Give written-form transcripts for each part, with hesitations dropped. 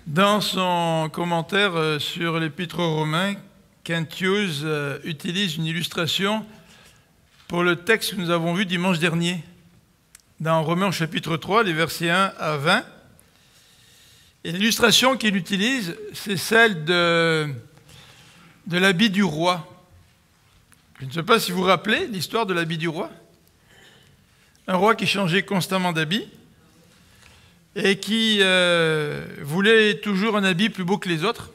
Dans son commentaire sur l'Épître aux Romains, Kent Hughes utilise une illustration pour le texte que nous avons vu dimanche dernier, dans Romains chapitre 3, les versets 1 à 20. Et l'illustration qu'il utilise, c'est celle de l'habit du roi. Je ne sais pas si vous vous rappelez l'histoire de l'habit du roi. Un roi qui changeait constamment d'habit et qui voulait toujours un habit plus beau que les autres.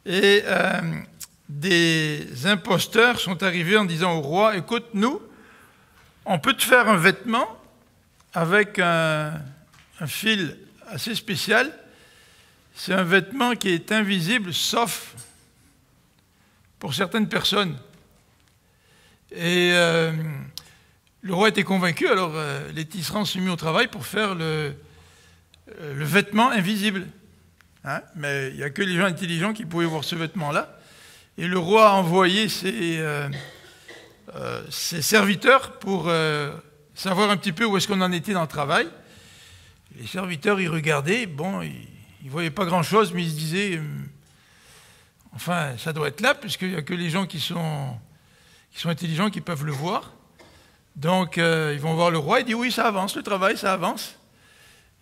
Et des imposteurs sont arrivés en disant au roi, écoute, nous, on peut te faire un vêtement avec un fil assez spécial. C'est un vêtement qui est invisible, sauf pour certaines personnes. Et le roi était convaincu, alors les tisserands se sont mis au travail pour faire le vêtement invisible. Hein? Mais il n'y a que les gens intelligents qui pouvaient voir ce vêtement-là. Et le roi a envoyé ses serviteurs pour savoir un petit peu où est-ce qu'on en était dans le travail. Les serviteurs, ils regardaient, bon, ils ne voyaient pas grand-chose, mais ils se disaient, enfin, ça doit être là, puisqu'il n'y a que les gens qui sont intelligents qui peuvent le voir. Donc, ils vont voir le roi, il dit, oui, ça avance, le travail, ça avance.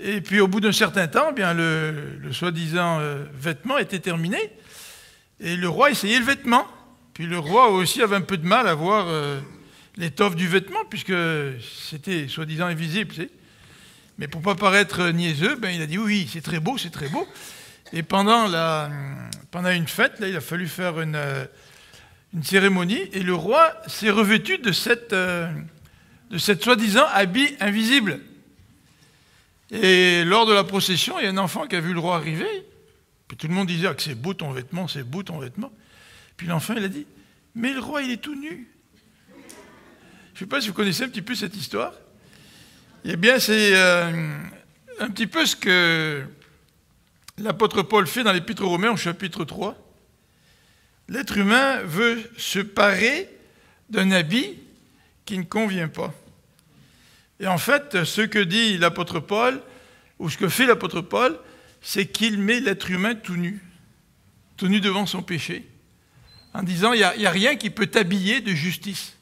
Et puis, au bout d'un certain temps, eh bien, le soi-disant vêtement était terminé, et le roi essayait le vêtement. Puis le roi aussi avait un peu de mal à voir l'étoffe du vêtement, puisque c'était soi-disant invisible, tu sais. Mais pour ne pas paraître niaiseux, ben, il a dit oui, c'est très beau, c'est très beau. Et pendant une fête, là, il a fallu faire une cérémonie, et le roi s'est revêtu de cette soi-disant habit invisible. Et lors de la procession, il y a un enfant qui a vu le roi arriver, puis tout le monde disait que c'est beau ton vêtement, c'est beau ton vêtement. Puis l'enfant, il a dit, mais le roi, il est tout nu. Je ne sais pas si vous connaissez un petit peu cette histoire. Eh bien, c'est un petit peu ce que l'apôtre Paul fait dans l'Épître aux Romains, au chapitre 3. L'être humain veut se parer d'un habit qui ne convient pas. Et en fait, ce que dit l'apôtre Paul, ou ce que fait l'apôtre Paul, c'est qu'il met l'être humain tout nu devant son péché, en disant, il n'y a rien qui peut t'habiller de justice.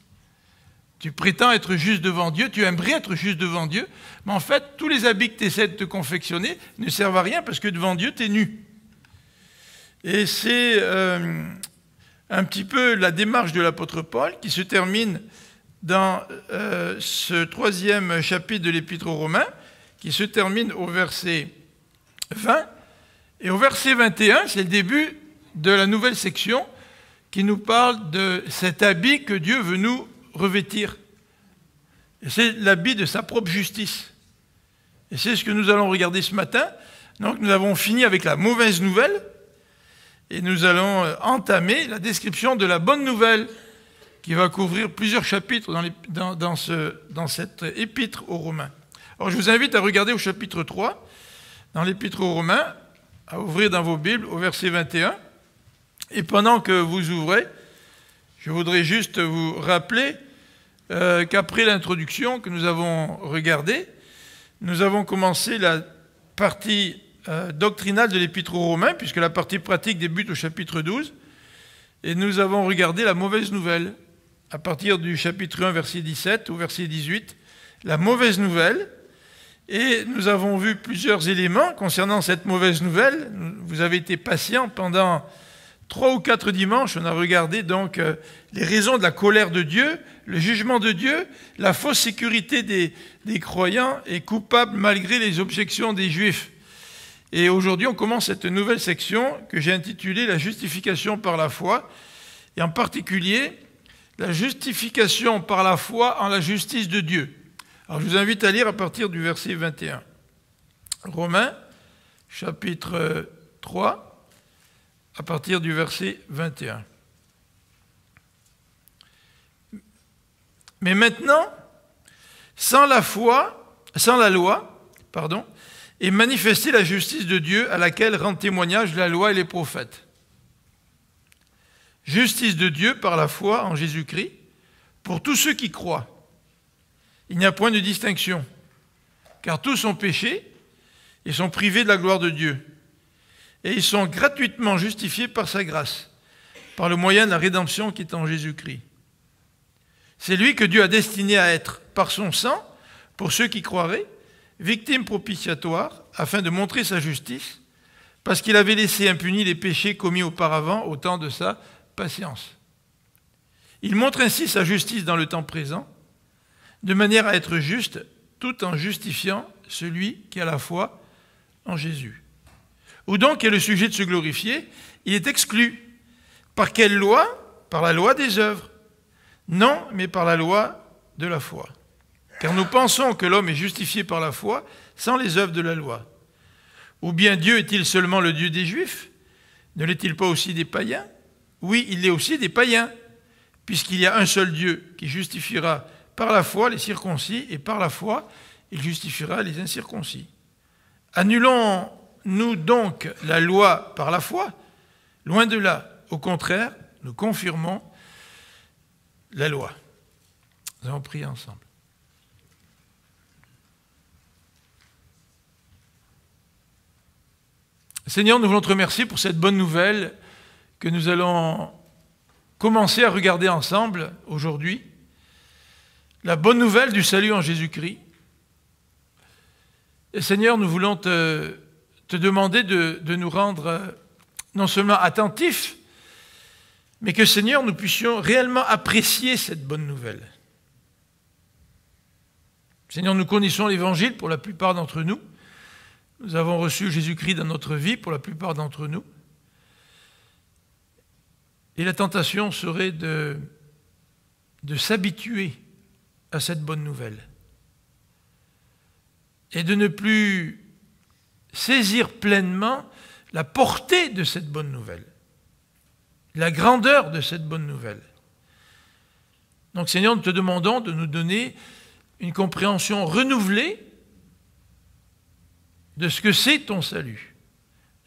Tu prétends être juste devant Dieu, tu aimerais être juste devant Dieu, mais en fait, tous les habits que tu essaies de te confectionner ne servent à rien parce que devant Dieu, tu es nu. Et c'est un petit peu la démarche de l'apôtre Paul qui se termine dans ce 3e chapitre de l'Épître aux Romains, qui se termine au verset 20. Et au verset 21, c'est le début de la nouvelle section qui nous parle de cet habit que Dieu veut nous revêtir. Et c'est l'habit de sa propre justice. Et c'est ce que nous allons regarder ce matin. Donc nous avons fini avec la mauvaise nouvelle et nous allons entamer la description de la bonne nouvelle qui va couvrir plusieurs chapitres dans cette épître aux Romains. Alors je vous invite à regarder au chapitre 3, dans l'épître aux Romains, à ouvrir dans vos Bibles au verset 21. Et pendant que vous ouvrez, je voudrais juste vous rappeler qu'après l'introduction que nous avons regardée, nous avons commencé la partie doctrinale de l'Épître aux Romains, puisque la partie pratique débute au chapitre 12, et nous avons regardé la mauvaise nouvelle, à partir du chapitre 1, verset 17 au verset 18, la mauvaise nouvelle, et nous avons vu plusieurs éléments concernant cette mauvaise nouvelle. Vous avez été patients pendant 3 ou 4 dimanches, on a regardé donc les raisons de la colère de Dieu, le jugement de Dieu, la fausse sécurité des croyants et coupables malgré les objections des Juifs. Et aujourd'hui, on commence cette nouvelle section que j'ai intitulée « La justification par la foi », et en particulier la justification par la foi en la justice de Dieu. Alors je vous invite à lire à partir du verset 21. Romains, chapitre 3. À partir du verset 21. Mais maintenant, sans la loi, est manifestée la justice de Dieu à laquelle rendent témoignage la loi et les prophètes. Justice de Dieu par la foi en Jésus-Christ pour tous ceux qui croient. Il n'y a point de distinction, car tous ont péché et sont privés de la gloire de Dieu. Et ils sont gratuitement justifiés par sa grâce, par le moyen de la rédemption qui est en Jésus-Christ. C'est lui que Dieu a destiné à être, par son sang, pour ceux qui croiraient, victime propitiatoire, afin de montrer sa justice, parce qu'il avait laissé impunis les péchés commis auparavant au temps de sa patience. Il montre ainsi sa justice dans le temps présent, de manière à être juste, tout en justifiant celui qui a la foi en Jésus. Où donc est le sujet de se glorifier? Il est exclu. Par quelle loi? Par la loi des œuvres. Non, mais par la loi de la foi. Car nous pensons que l'homme est justifié par la foi sans les œuvres de la loi. Ou bien Dieu est-il seulement le Dieu des Juifs? Ne l'est-il pas aussi des païens? Oui, il l'est aussi des païens, puisqu'il y a un seul Dieu qui justifiera par la foi les circoncis, et par la foi, il justifiera les incirconcis. Annulons-nous donc la loi par la foi? Loin de là. Au contraire, nous confirmons la loi. Nous allons prier ensemble. Seigneur, nous voulons te remercier pour cette bonne nouvelle que nous allons commencer à regarder ensemble aujourd'hui. La bonne nouvelle du salut en Jésus-Christ. Et Seigneur, nous voulons te demander de nous rendre non seulement attentifs, mais que Seigneur, nous puissions réellement apprécier cette bonne nouvelle. Seigneur, nous connaissons l'Évangile pour la plupart d'entre nous. Nous avons reçu Jésus-Christ dans notre vie pour la plupart d'entre nous. Et la tentation serait de s'habituer à cette bonne nouvelle et de ne plus saisir pleinement la portée de cette bonne nouvelle, la grandeur de cette bonne nouvelle. Donc Seigneur, nous te demandons de nous donner une compréhension renouvelée de ce que c'est ton salut,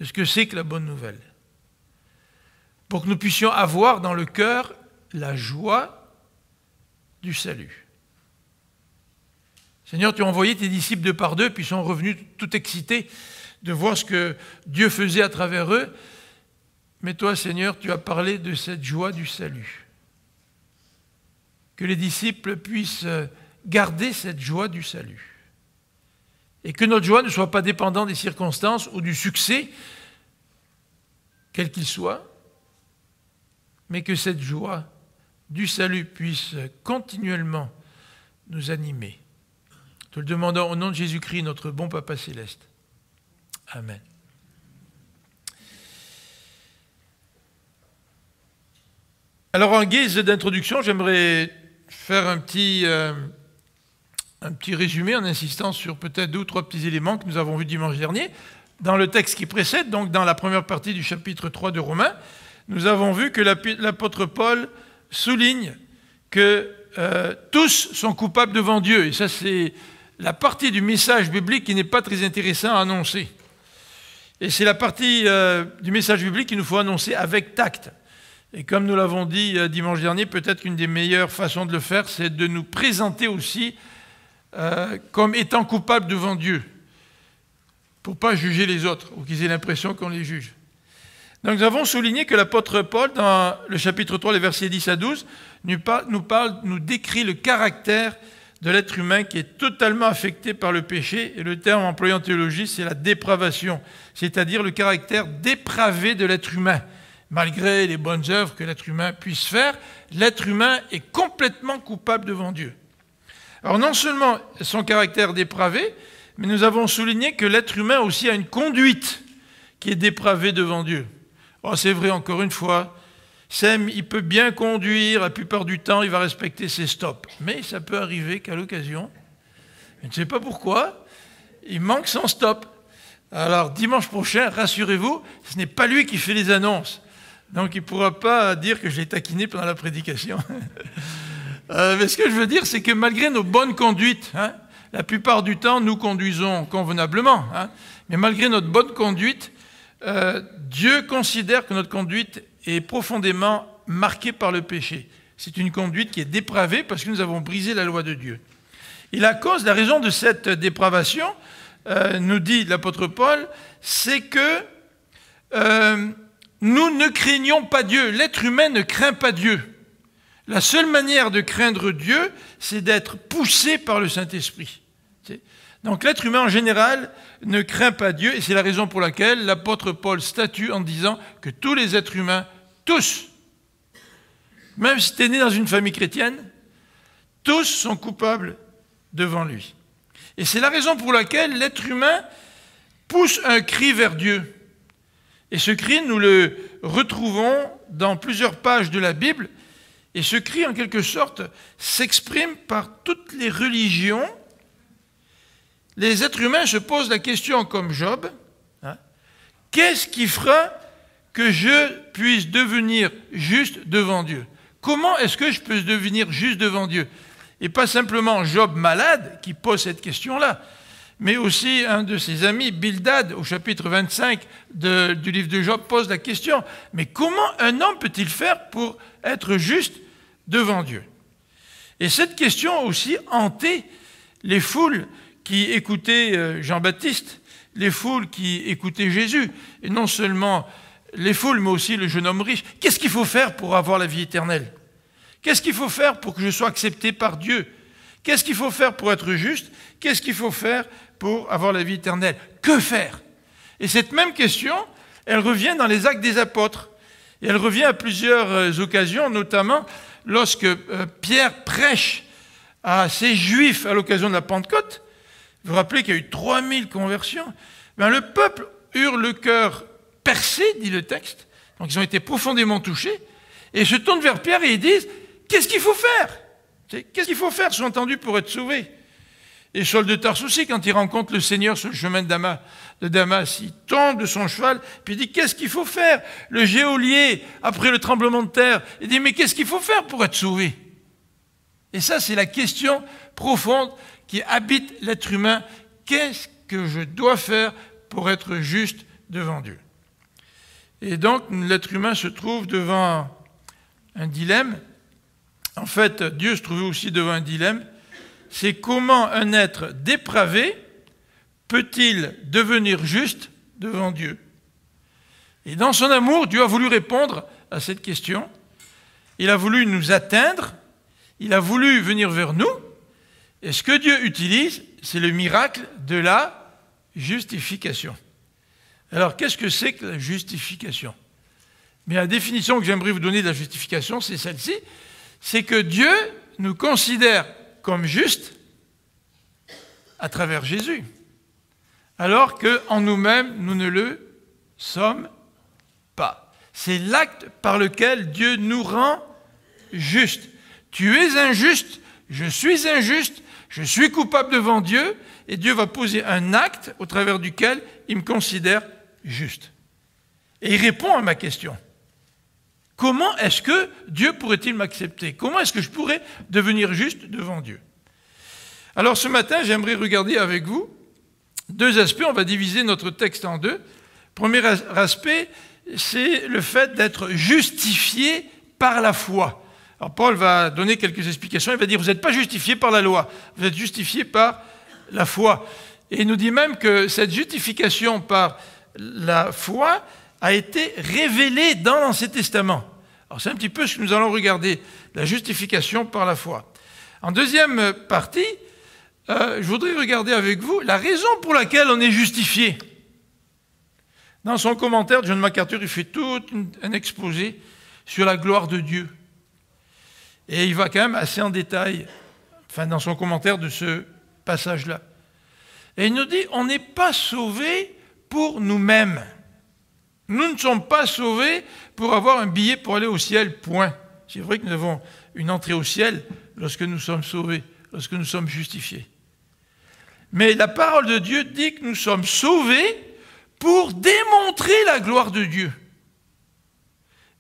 de ce que c'est que la bonne nouvelle, pour que nous puissions avoir dans le cœur la joie du salut. Seigneur, tu as envoyé tes disciples deux par deux, puis ils sont revenus tout excités de voir ce que Dieu faisait à travers eux. Mais toi, Seigneur, tu as parlé de cette joie du salut. Que les disciples puissent garder cette joie du salut. Et que notre joie ne soit pas dépendante des circonstances ou du succès, quel qu'il soit, mais que cette joie du salut puisse continuellement nous animer. Te le demandons au nom de Jésus-Christ, notre bon Papa Céleste. Amen. Alors, en guise d'introduction, j'aimerais faire un petit résumé en insistant sur peut-être 2 ou 3 petits éléments que nous avons vus dimanche dernier. Dans le texte qui précède, donc dans la première partie du chapitre 3 de Romains, nous avons vu que l'apôtre Paul souligne que tous sont coupables devant Dieu. Et ça, c'est la partie du message biblique qui n'est pas très intéressant à annoncer. Et c'est la partie du message biblique qu'il nous faut annoncer avec tact. Et comme nous l'avons dit dimanche dernier, peut-être qu'une des meilleures façons de le faire, c'est de nous présenter aussi comme étant coupables devant Dieu, pour ne pas juger les autres, ou qu'ils aient l'impression qu'on les juge. Donc nous avons souligné que l'apôtre Paul, dans le chapitre 3, les versets 10 à 12, nous décrit le caractère de l'être humain qui est totalement affecté par le péché, et le terme employé en théologie, c'est la dépravation, c'est-à-dire le caractère dépravé de l'être humain. Malgré les bonnes œuvres que l'être humain puisse faire, l'être humain est complètement coupable devant Dieu. Alors non seulement son caractère dépravé, mais nous avons souligné que l'être humain aussi a une conduite qui est dépravée devant Dieu. Oh, c'est vrai, encore une fois, Sem, il peut bien conduire, la plupart du temps, il va respecter ses stops. Mais ça peut arriver qu'à l'occasion, je ne sais pas pourquoi, il manque son stop. Alors, dimanche prochain, rassurez-vous, ce n'est pas lui qui fait les annonces. Donc, il ne pourra pas dire que je l'ai taquiné pendant la prédication. Mais ce que je veux dire, c'est que malgré nos bonnes conduites, la plupart du temps, nous conduisons convenablement, mais malgré notre bonne conduite, Dieu considère que notre conduite est profondément marquée par le péché. C'est une conduite qui est dépravée parce que nous avons brisé la loi de Dieu. Et la raison de cette dépravation, nous dit l'apôtre Paul, c'est que nous ne craignons pas Dieu. L'être humain ne craint pas Dieu. La seule manière de craindre Dieu, c'est d'être poussé par le Saint-Esprit. Donc l'être humain en général ne craint pas Dieu, et c'est la raison pour laquelle l'apôtre Paul statue en disant que tous les êtres humains, tous, même si tu es né dans une famille chrétienne, tous sont coupables devant lui. Et c'est la raison pour laquelle l'être humain pousse un cri vers Dieu. Et ce cri, nous le retrouvons dans plusieurs pages de la Bible. Et ce cri, en quelque sorte, s'exprime par toutes les religions. Les êtres humains se posent la question comme Job, hein, qu'est-ce qui fera que je puisse devenir juste devant Dieu? Comment est-ce que je peux devenir juste devant Dieu? Et pas simplement Job malade qui pose cette question-là, mais aussi un de ses amis, Bildad, au chapitre 25 du livre de Job, pose la question, mais comment un homme peut-il faire pour être juste devant Dieu? Et cette question aussi hantait les foules qui écoutaient Jean-Baptiste, les foules qui écoutaient Jésus, et non seulement les foules, mais aussi le jeune homme riche. Qu'est-ce qu'il faut faire pour avoir la vie éternelle? Qu'est-ce qu'il faut faire pour que je sois accepté par Dieu? Qu'est-ce qu'il faut faire pour être juste? Qu'est-ce qu'il faut faire pour avoir la vie éternelle? Que faire? Et cette même question, elle revient dans les Actes des Apôtres. Et elle revient à plusieurs occasions, notamment lorsque Pierre prêche à ces Juifs à l'occasion de la Pentecôte. Vous vous rappelez qu'il y a eu 3000 conversions. Ben, le peuple eut le cœur percé, dit le texte. Donc ils ont été profondément touchés. Et ils se tournent vers Pierre et ils disent, qu'est-ce qu'il faut faire? Qu'est-ce qu'il faut faire, sous-entendu, pour être sauvé? Et Saul de Tarse aussi, quand il rencontre le Seigneur sur le chemin de Damas, il tombe de son cheval, puis il dit, qu'est-ce qu'il faut faire? Le geôlier, après le tremblement de terre, il dit, mais qu'est-ce qu'il faut faire pour être sauvé? Et ça, c'est la question profonde qui habite l'être humain. Qu'est-ce que je dois faire pour être juste devant Dieu? Et donc, l'être humain se trouve devant un dilemme. En fait, Dieu se trouvait aussi devant un dilemme. C'est comment un être dépravé peut-il devenir juste devant Dieu? Et dans son amour, Dieu a voulu répondre à cette question. Il a voulu nous atteindre. Il a voulu venir vers nous. Et ce que Dieu utilise, c'est le miracle de la justification. Alors, qu'est-ce que c'est que la justification? Mais la définition que j'aimerais vous donner de la justification, c'est celle-ci. C'est que Dieu nous considère comme justes à travers Jésus, alors qu'en nous-mêmes, nous ne le sommes pas. C'est l'acte par lequel Dieu nous rend justes. Tu es injuste, je suis coupable devant Dieu, et Dieu va poser un acte au travers duquel il me considère juste. Et il répond à ma question. Comment est-ce que Dieu pourrait-il m'accepter? Comment est-ce que je pourrais devenir juste devant Dieu? Alors ce matin, j'aimerais regarder avec vous deux aspects. On va diviser notre texte en deux. Premier aspect, c'est le fait d'être justifié par la foi. Alors Paul va donner quelques explications. Il va dire, vous n'êtes pas justifié par la loi, vous êtes justifié par la foi. Et il nous dit même que cette justification par la foi a été révélée dans l'Ancien Testament. Alors c'est un petit peu ce que nous allons regarder, la justification par la foi. En deuxième partie, je voudrais regarder avec vous la raison pour laquelle on est justifié. Dans son commentaire, John MacArthur, il fait tout un exposé sur la gloire de Dieu. Et il va quand même assez en détail, dans son commentaire de ce passage-là. Et il nous dit, on n'est pas sauvés pour nous-mêmes. Nous ne sommes pas sauvés pour avoir un billet pour aller au ciel, point. C'est vrai que nous avons une entrée au ciel lorsque nous sommes sauvés, lorsque nous sommes justifiés. Mais la parole de Dieu dit que nous sommes sauvés pour démontrer la gloire de Dieu.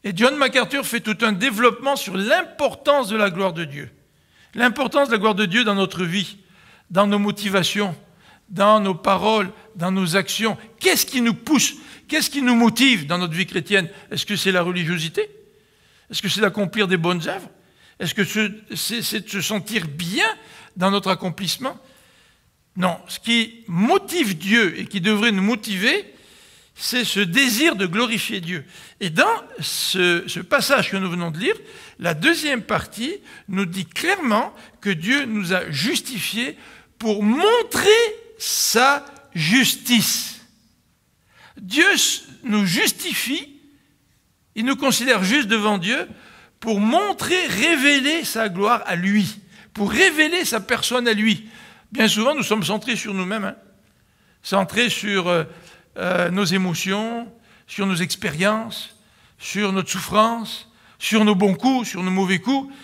Et John MacArthur fait tout un développement sur l'importance de la gloire de Dieu. L'importance de la gloire de Dieu dans notre vie, dans nos motivations, dans nos paroles, dans nos actions. Qu'est-ce qui nous pousse? Qu'est-ce qui nous motive dans notre vie chrétienne? Est-ce que c'est la religiosité? Est-ce que c'est d'accomplir des bonnes œuvres? Est-ce que c'est de se sentir bien dans notre accomplissement? Non, ce qui motive Dieu et qui devrait nous motiver, c'est ce désir de glorifier Dieu. Et dans ce passage que nous venons de lire, la deuxième partie nous dit clairement que Dieu nous a justifiés pour montrer sa justice. Dieu nous justifie, il nous considère justes devant Dieu pour montrer, révéler sa gloire à lui, pour révéler sa personne à lui. Bien souvent, nous sommes centrés sur nous-mêmes, centrés sur nos émotions, sur nos expériences, sur notre souffrance, sur nos bons coups, sur nos mauvais coups.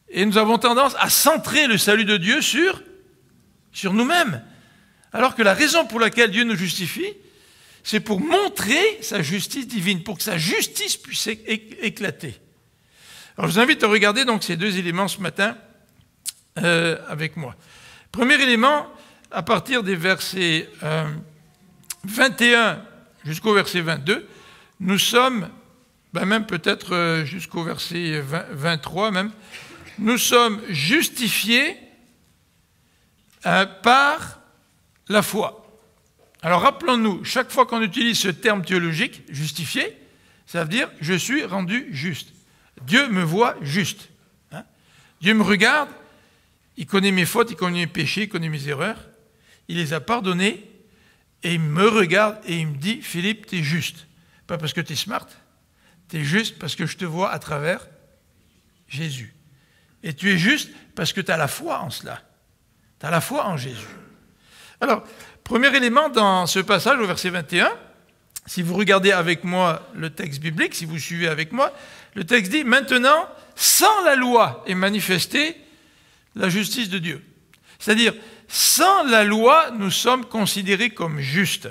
Et nous avons tendance à centrer le salut de Dieu sur nous-mêmes. Alors que la raison pour laquelle Dieu nous justifie, c'est pour montrer sa justice divine, pour que sa justice puisse éclater. Alors je vous invite à regarder donc ces deux éléments ce matin avec moi. Premier élément, à partir des versets 21 jusqu'au verset 22, nous sommes, même peut-être jusqu'au verset 23 même, nous sommes justifiés par la foi. Alors rappelons-nous, chaque fois qu'on utilise ce terme théologique, justifié, ça veut dire je suis rendu juste. Dieu me voit juste. Dieu me regarde, il connaît mes fautes, il connaît mes péchés, il connaît mes erreurs, il les a pardonnés, et il me regarde et il me dit, Philippe, tu es juste. Pas parce que tu es smart, tu es juste parce que je te vois à travers Jésus. Et tu es juste parce que tu as la foi en cela. Tu as la foi en Jésus. Alors, premier élément dans ce passage au verset 21, si vous regardez avec moi le texte biblique, si vous suivez avec moi, le texte dit, maintenant, sans la loi est manifestée la justice de Dieu. C'est-à-dire, sans la loi, nous sommes considérés comme justes.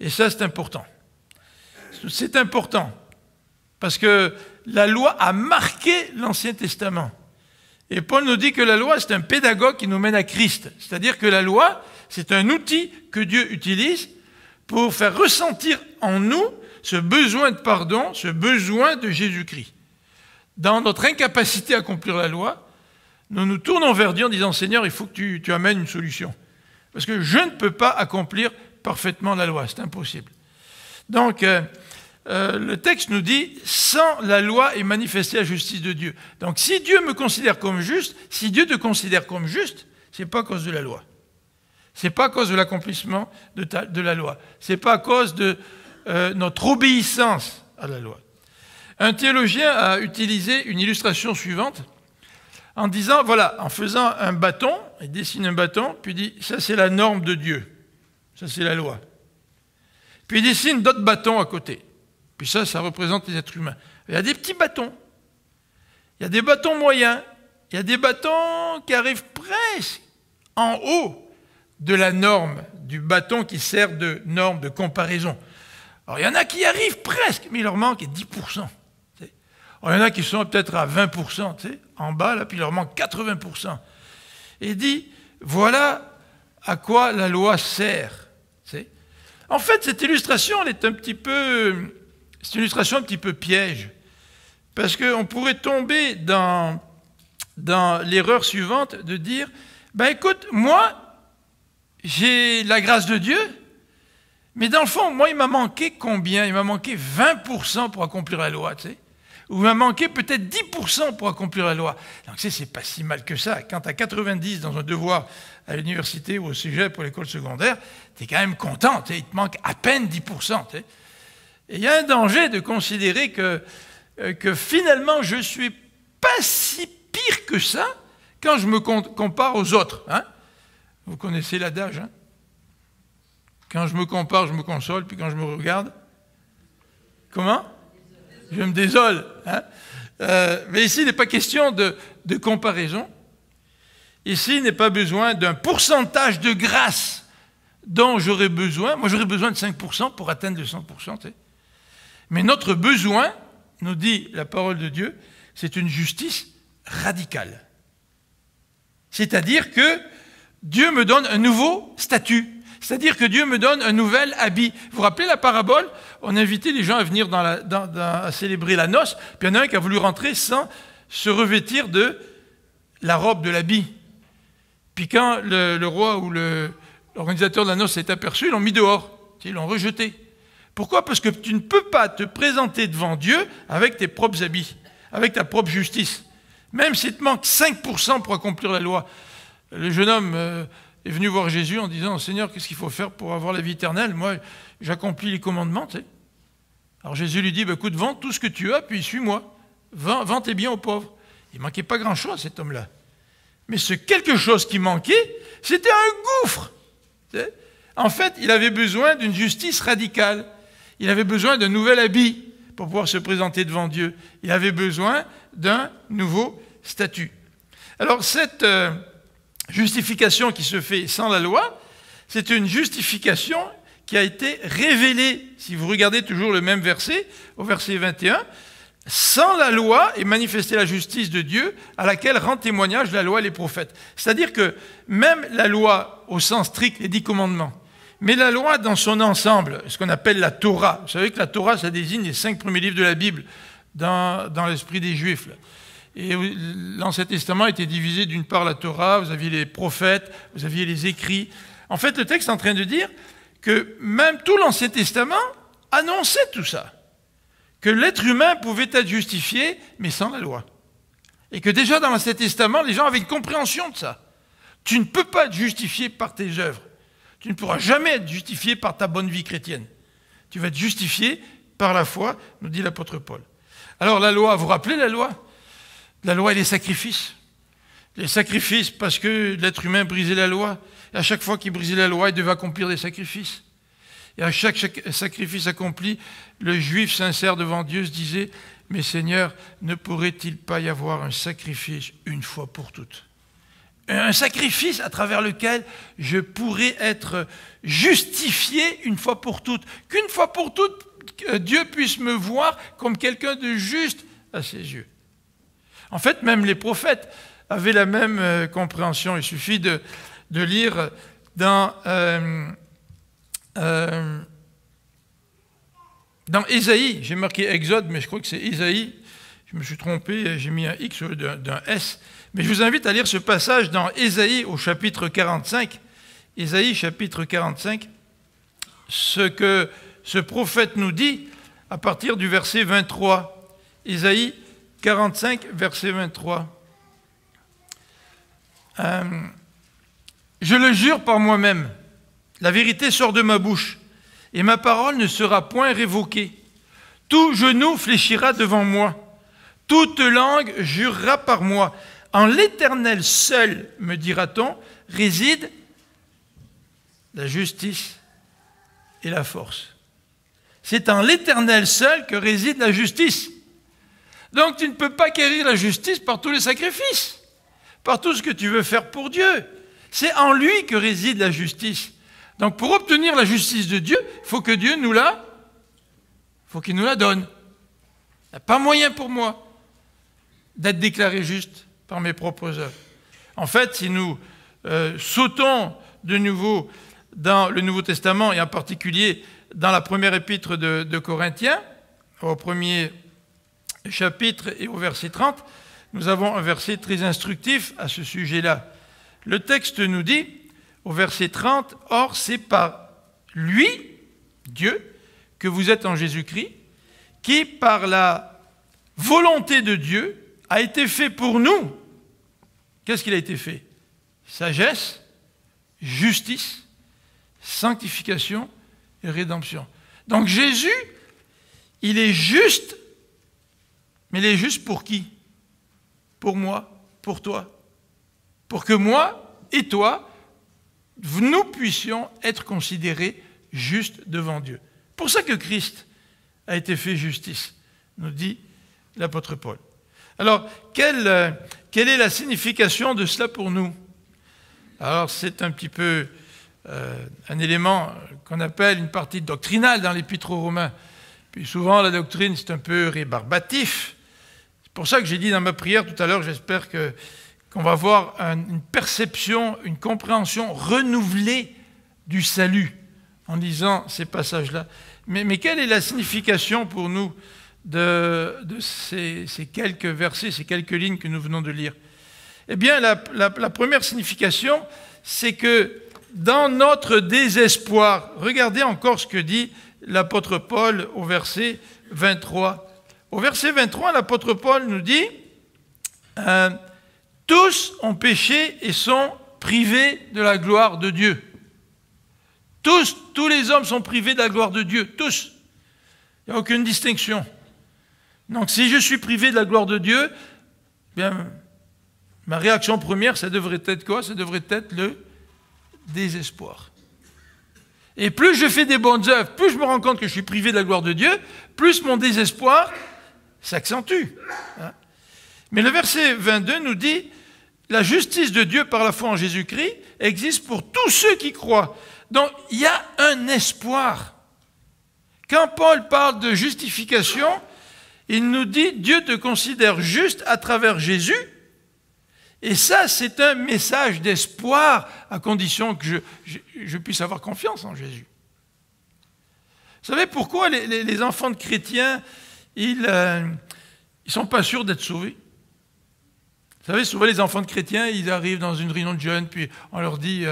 Et ça, c'est important. C'est important, parce que la loi a marqué l'Ancien Testament. Et Paul nous dit que la loi, c'est un pédagogue qui nous mène à Christ. C'est-à-dire que la loi, c'est un outil que Dieu utilise pour faire ressentir en nous ce besoin de pardon, ce besoin de Jésus-Christ. Dans notre incapacité à accomplir la loi, nous nous tournons vers Dieu en disant « Seigneur, il faut que tu amènes une solution. Parce que je ne peux pas accomplir parfaitement la loi, c'est impossible. » Donc, le texte nous dit « Sans la loi est manifestée la justice de Dieu. » Donc, si Dieu me considère comme juste, si Dieu te considère comme juste, ce n'est pas à cause de la loi. Ce n'est pas à cause de l'accomplissement de la loi. Ce n'est pas à cause de notre obéissance à la loi. Un théologien a utilisé une illustration suivante en disant, voilà, en faisant un bâton, il dessine un bâton, puis il dit, ça c'est la norme de Dieu, ça c'est la loi. Puis il dessine d'autres bâtons à côté, puis ça représente les êtres humains. Il y a des petits bâtons, il y a des bâtons moyens, il y a des bâtons qui arrivent presque en haut de la norme, du bâton qui sert de norme de comparaison. Alors il y en a qui arrivent presque, mais il leur manque 10%. Alors, il y en a qui sont peut-être à 20%, tu sais, en bas, là, puis il leur manque 80%. Et il dit, voilà à quoi la loi sert. Tu sais. En fait, cette illustration, c'est une illustration un petit peu piège. Parce qu'on pourrait tomber dans l'erreur suivante de dire, écoute, moi, j'ai la grâce de Dieu, mais dans le fond, moi, il m'a manqué combien? Il m'a manqué 20% pour accomplir la loi, tu sais. Ou il m'a manqué peut-être 10% pour accomplir la loi. Donc c'est pas si mal que ça. Quand tu as 90 dans un devoir à l'université ou au cégep pour l'école secondaire, tu es quand même content. Il te manque à peine 10%. Et il y a un danger de considérer que finalement je ne suis pas si pire que ça quand je me compare aux autres. Hein? Vous connaissez l'adage. Hein? Quand je me compare, je me console, puis quand je me regarde, comment ? Je me désole. Hein? Mais ici, il n'est pas question de comparaison. Ici, il n'est pas besoin d'un pourcentage de grâce dont j'aurais besoin. Moi, j'aurais besoin de 5% pour atteindre le 100%. Tu sais. Mais notre besoin, nous dit la parole de Dieu, c'est une justice radicale. C'est-à-dire que Dieu me donne un nouveau statut. C'est-à-dire que Dieu me donne un nouvel habit. Vous vous rappelez la parabole? On invitait les gens à venir à célébrer la noce, puis il y en a un qui a voulu rentrer sans se revêtir de la robe, de l'habit. Puis Puis quand le roi ou l'organisateur de la noce s'est aperçu, ils l'ont mis dehors, ils l'ont rejeté. Pourquoi? Parce que tu ne peux pas te présenter devant Dieu avec tes propres habits, avec ta propre justice. Même s'il te manque 5% pour accomplir la loi. Le jeune homme est venu voir Jésus en disant « Seigneur, qu'est-ce qu'il faut faire pour avoir la vie éternelle? Moi, j'accomplis les commandements. » tu sais. Alors Jésus lui dit bah, « Écoute, vends tout ce que tu as, puis suis-moi. Vends tes biens aux pauvres. » Il ne manquait pas grand-chose, cet homme-là. Mais ce quelque chose qui manquait, c'était un gouffre. Tu sais. En fait, il avait besoin d'une justice radicale. Il avait besoin d'un nouvel habit pour pouvoir se présenter devant Dieu. Il avait besoin d'un nouveau statut. Alors, cette justification qui se fait sans la loi, c'est une justification qui a été révélée, si vous regardez toujours le même verset, au verset 21, sans la loi est manifestée la justice de Dieu à laquelle rend témoignage la loi et les prophètes. C'est-à-dire que même la loi, au sens strict, les 10 commandements, mais la loi dans son ensemble, ce qu'on appelle la Torah, vous savez que la Torah, ça désigne les 5 premiers livres de la Bible dans l'esprit des Juifs. Là. Et l'Ancien Testament était divisé d'une part la Torah, vous aviez les prophètes, vous aviez les écrits. En fait, le texte est en train de dire que même tout l'Ancien Testament annonçait tout ça. Que l'être humain pouvait être justifié, mais sans la loi. Et que déjà dans l'Ancien Testament, les gens avaient une compréhension de ça. Tu ne peux pas être justifié par tes œuvres. Tu ne pourras jamais être justifié par ta bonne vie chrétienne. Tu vas être justifié par la foi, nous dit l'apôtre Paul. Alors la loi, vous vous rappelez la loi? La loi et les sacrifices. Les sacrifices parce que l'être humain brisait la loi. Et à chaque fois qu'il brisait la loi, il devait accomplir des sacrifices. Et à chaque sacrifice accompli, le juif sincère devant Dieu se disait « Mais Seigneur, ne pourrait-il pas y avoir un sacrifice une fois pour toutes ?» Un sacrifice à travers lequel je pourrais être justifié une fois pour toutes. Qu'une fois pour toutes, Dieu puisse me voir comme quelqu'un de juste à ses yeux. En fait, même les prophètes avaient la même compréhension. Il suffit de lire dans Ésaïe, j'ai marqué Exode, mais je crois que c'est Ésaïe. Je me suis trompé, j'ai mis un X au lieu d'un S. Mais je vous invite à lire ce passage dans Ésaïe au chapitre 45. Ésaïe chapitre 45, ce que ce prophète nous dit à partir du verset 23. Ésaïe 45, verset 23. Je le jure par moi-même, la vérité sort de ma bouche, et ma parole ne sera point révoquée. Tout genou fléchira devant moi, toute langue jurera par moi. En l'Éternel seul, me dira-t-on, réside la justice et la force. C'est en l'Éternel seul que réside la justice. Donc tu ne peux pas acquérir la justice par tous les sacrifices, par tout ce que tu veux faire pour Dieu. C'est en lui que réside la justice. Donc pour obtenir la justice de Dieu, il faut que Dieu nous la donne. Il n'y a pas moyen pour moi d'être déclaré juste par mes propres œuvres. En fait, si nous sautons de nouveau dans le Nouveau Testament, et en particulier dans la première épître de Corinthiens, au premier chapitre et au verset 30, nous avons un verset très instructif à ce sujet-là. Le texte nous dit, au verset 30, « Or, c'est par lui, Dieu, que vous êtes en Jésus-Christ, qui, par la volonté de Dieu, a été fait pour nous. » Qu'est-ce qu'il a été fait? Sagesse, justice, sanctification et rédemption. Donc Jésus, il est juste, mais il est juste pour qui? Pour moi, pour toi. Pour que moi et toi, nous puissions être considérés justes devant Dieu. Pour ça que Christ a été fait justice, nous dit l'apôtre Paul. Alors, quelle est la signification de cela pour nous? Alors, c'est un petit peu un élément qu'on appelle une partie doctrinale dans l'Épître aux Romains. Puis souvent, la doctrine, c'est un peu rébarbatif. C'est pour ça que j'ai dit dans ma prière tout à l'heure, j'espère qu'on va avoir une perception, une compréhension renouvelée du salut en lisant ces passages-là. Mais quelle est la signification pour nous de ces quelques versets, ces quelques lignes que nous venons de lire? Eh bien, la première signification, c'est que dans notre désespoir, regardez encore ce que dit l'apôtre Paul au verset 23. Au verset 23, l'apôtre Paul nous dit « Tous ont péché et sont privés de la gloire de Dieu. » Tous les hommes sont privés de la gloire de Dieu, tous. Il n'y a aucune distinction. Donc si je suis privé de la gloire de Dieu, bien, ma réaction première, ça devrait être quoi? Ça devrait être le désespoir. Et plus je fais des bonnes œuvres, plus je me rends compte que je suis privé de la gloire de Dieu, plus mon désespoir s'accentue. Mais le verset 22 nous dit « La justice de Dieu par la foi en Jésus-Christ existe pour tous ceux qui croient. » Donc, il y a un espoir. Quand Paul parle de justification, il nous dit « Dieu te considère juste à travers Jésus ». Et ça, c'est un message d'espoir, à condition que je puisse avoir confiance en Jésus. Vous savez pourquoi les enfants de chrétiens, ils sont pas sûrs d'être sauvés? Vous savez, souvent les enfants de chrétiens, ils arrivent dans une réunion de jeunes, puis on leur dit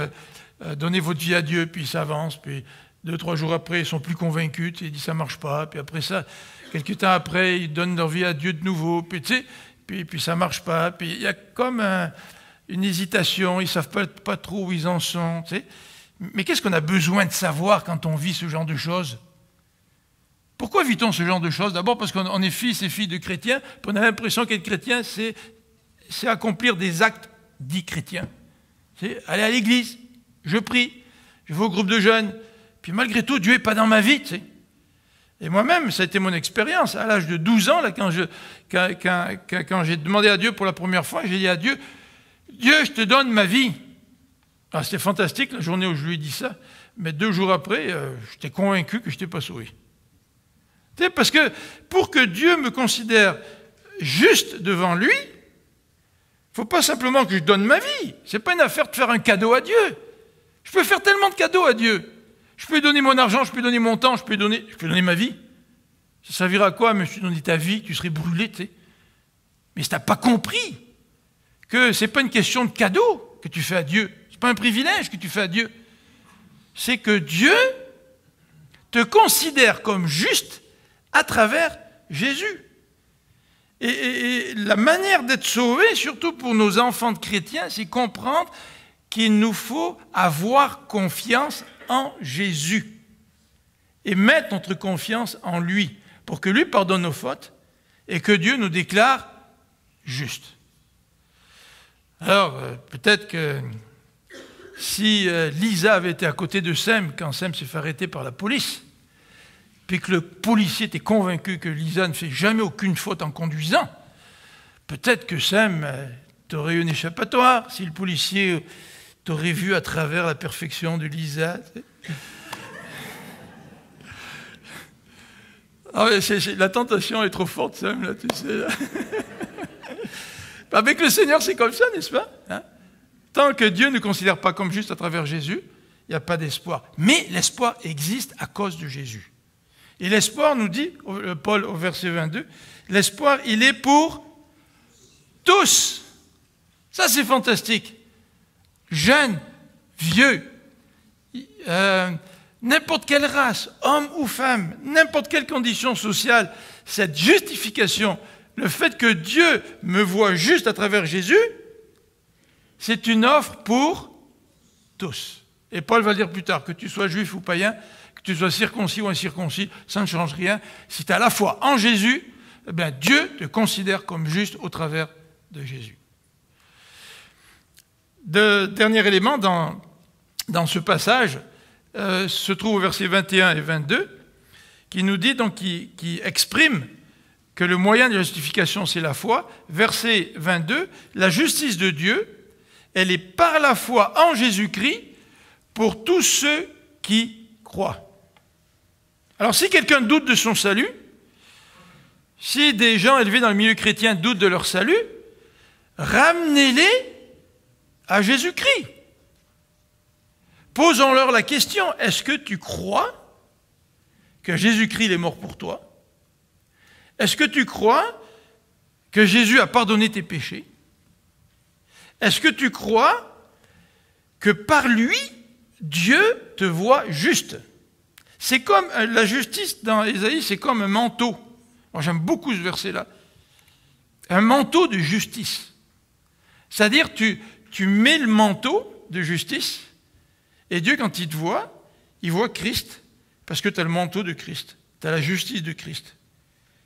donnez votre vie à Dieu, puis ils s'avancent, puis 2-3 jours après, ils sont plus convaincus, ils disent ça marche pas, puis après ça, quelques temps après, ils donnent leur vie à Dieu de nouveau, puis tu sais, puis ça marche pas, puis il y a comme une hésitation, ils savent pas trop où ils en sont, tu sais. Mais qu'est-ce qu'on a besoin de savoir quand on vit ce genre de choses? Pourquoi vit-on ce genre de choses? D'abord parce qu'on est fils et filles de chrétiens, puis on a l'impression qu'être chrétien, c'est accomplir des actes dits chrétiens. C'est aller à l'église, je prie, je vais au groupe de jeunes, puis malgré tout, Dieu n'est pas dans ma vie, tu sais. Et moi-même, ça a été mon expérience. À l'âge de 12 ans, là, quand j'ai demandé à Dieu pour la première fois, j'ai dit à Dieu, Dieu, je te donne ma vie. Ah, c'était fantastique la journée où je lui ai dit ça, mais 2 jours après, j'étais convaincu que je n'étais pas sauvé. Tu sais, parce que pour que Dieu me considère juste devant lui, il ne faut pas simplement que je donne ma vie. Ce n'est pas une affaire de faire un cadeau à Dieu. Je peux faire tellement de cadeaux à Dieu. Je peux lui donner mon argent, je peux lui donner mon temps, je peux lui donner ma vie. Ça servira à quoi, monsieur, donner ta vie, tu serais brûlé, tu sais. Mais si tu n'as pas compris que ce n'est pas une question de cadeau que tu fais à Dieu, ce n'est pas un privilège que tu fais à Dieu, c'est que Dieu te considère comme juste à travers Jésus. Et la manière d'être sauvé, surtout pour nos enfants de chrétiens, c'est comprendre qu'il nous faut avoir confiance en Jésus et mettre notre confiance en lui pour que lui pardonne nos fautes et que Dieu nous déclare justes. Alors, peut-être que si Lisa avait été à côté de Sem quand Sem s'est fait arrêter par la police, puis que le policier était convaincu que Lisa ne fait jamais aucune faute en conduisant, peut-être que Sem t'aurait eu un échappatoire si le policier t'aurait vu à travers la perfection de Lisa. Ah ouais, la tentation est trop forte, Sam, là, tu sais. Là. Avec le Seigneur, c'est comme ça, n'est-ce pas? Tant que Dieu ne considère pas comme juste à travers Jésus, il n'y a pas d'espoir. Mais l'espoir existe à cause de Jésus. Et l'espoir, nous dit Paul au verset 22, l'espoir, il est pour tous. Ça, c'est fantastique. Jeunes, vieux, n'importe quelle race, homme ou femme, n'importe quelle condition sociale, cette justification, le fait que Dieu me voit juste à travers Jésus, c'est une offre pour tous. Et Paul va dire plus tard, que tu sois juif ou païen, que tu sois circoncis ou incirconcis, ça ne change rien. Si tu as la foi en Jésus, eh bien Dieu te considère comme juste au travers de Jésus. Dernier élément dans ce passage se trouve au verset 21 et 22, qui nous dit, donc, qui exprime que le moyen de la justification, c'est la foi. Verset 22, la justice de Dieu, elle est par la foi en Jésus-Christ pour tous ceux qui croient. Alors, si quelqu'un doute de son salut, si des gens élevés dans le milieu chrétien doutent de leur salut, ramenez-les à Jésus-Christ. Posons-leur la question, est-ce que tu crois que Jésus-Christ est mort pour toi? Est-ce que tu crois que Jésus a pardonné tes péchés? Est-ce que tu crois que par lui, Dieu te voit juste? C'est comme la justice dans Ésaïe, c'est comme un manteau. Moi, j'aime beaucoup ce verset-là. Un manteau de justice. C'est-à-dire, tu mets le manteau de justice, et Dieu, quand il te voit, il voit Christ, parce que tu as le manteau de Christ, tu as la justice de Christ.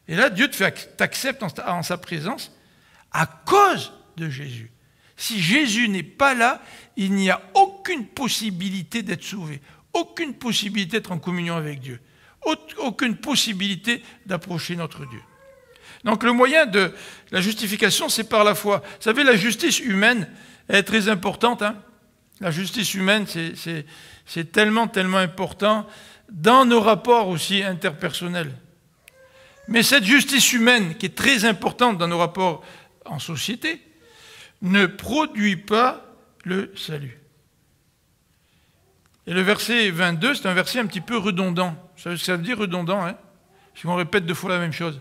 Et là, Dieu t'accepte en sa présence à cause de Jésus. Si Jésus n'est pas là, il n'y a aucune possibilité d'être sauvé, aucune possibilité d'être en communion avec Dieu, aucune possibilité d'approcher notre Dieu. Donc le moyen de la justification, c'est par la foi. Vous savez, la justice humaine est très importante. Hein. La justice humaine, c'est tellement, tellement important dans nos rapports aussi interpersonnels. Mais cette justice humaine, qui est très importante dans nos rapports en société, ne produit pas le salut. Et le verset 22, c'est un verset un petit peu redondant. Ça veut dire redondant, hein, si on répète 2 fois la même chose.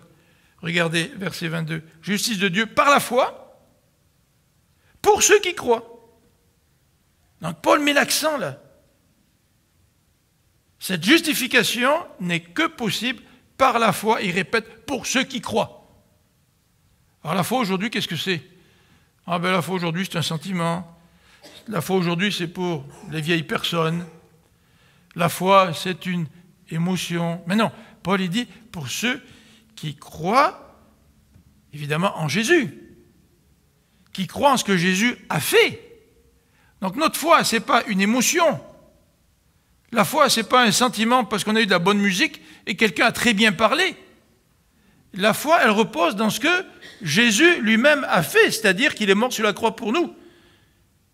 Regardez, verset 22. Justice de Dieu par la foi, pour ceux qui croient. Donc Paul met l'accent là. Cette justification n'est que possible par la foi, il répète, pour ceux qui croient. Alors la foi aujourd'hui, qu'est-ce que c'est? Ah ben la foi aujourd'hui, c'est un sentiment. La foi aujourd'hui, c'est pour les vieilles personnes. La foi, c'est une émotion. Mais non, Paul il dit, pour ceux qui croient, évidemment, en Jésus. Qui croient en ce que Jésus a fait. Donc notre foi, ce n'est pas une émotion. La foi, ce n'est pas un sentiment parce qu'on a eu de la bonne musique et quelqu'un a très bien parlé. La foi, elle repose dans ce que Jésus lui-même a fait, c'est-à-dire qu'il est mort sur la croix pour nous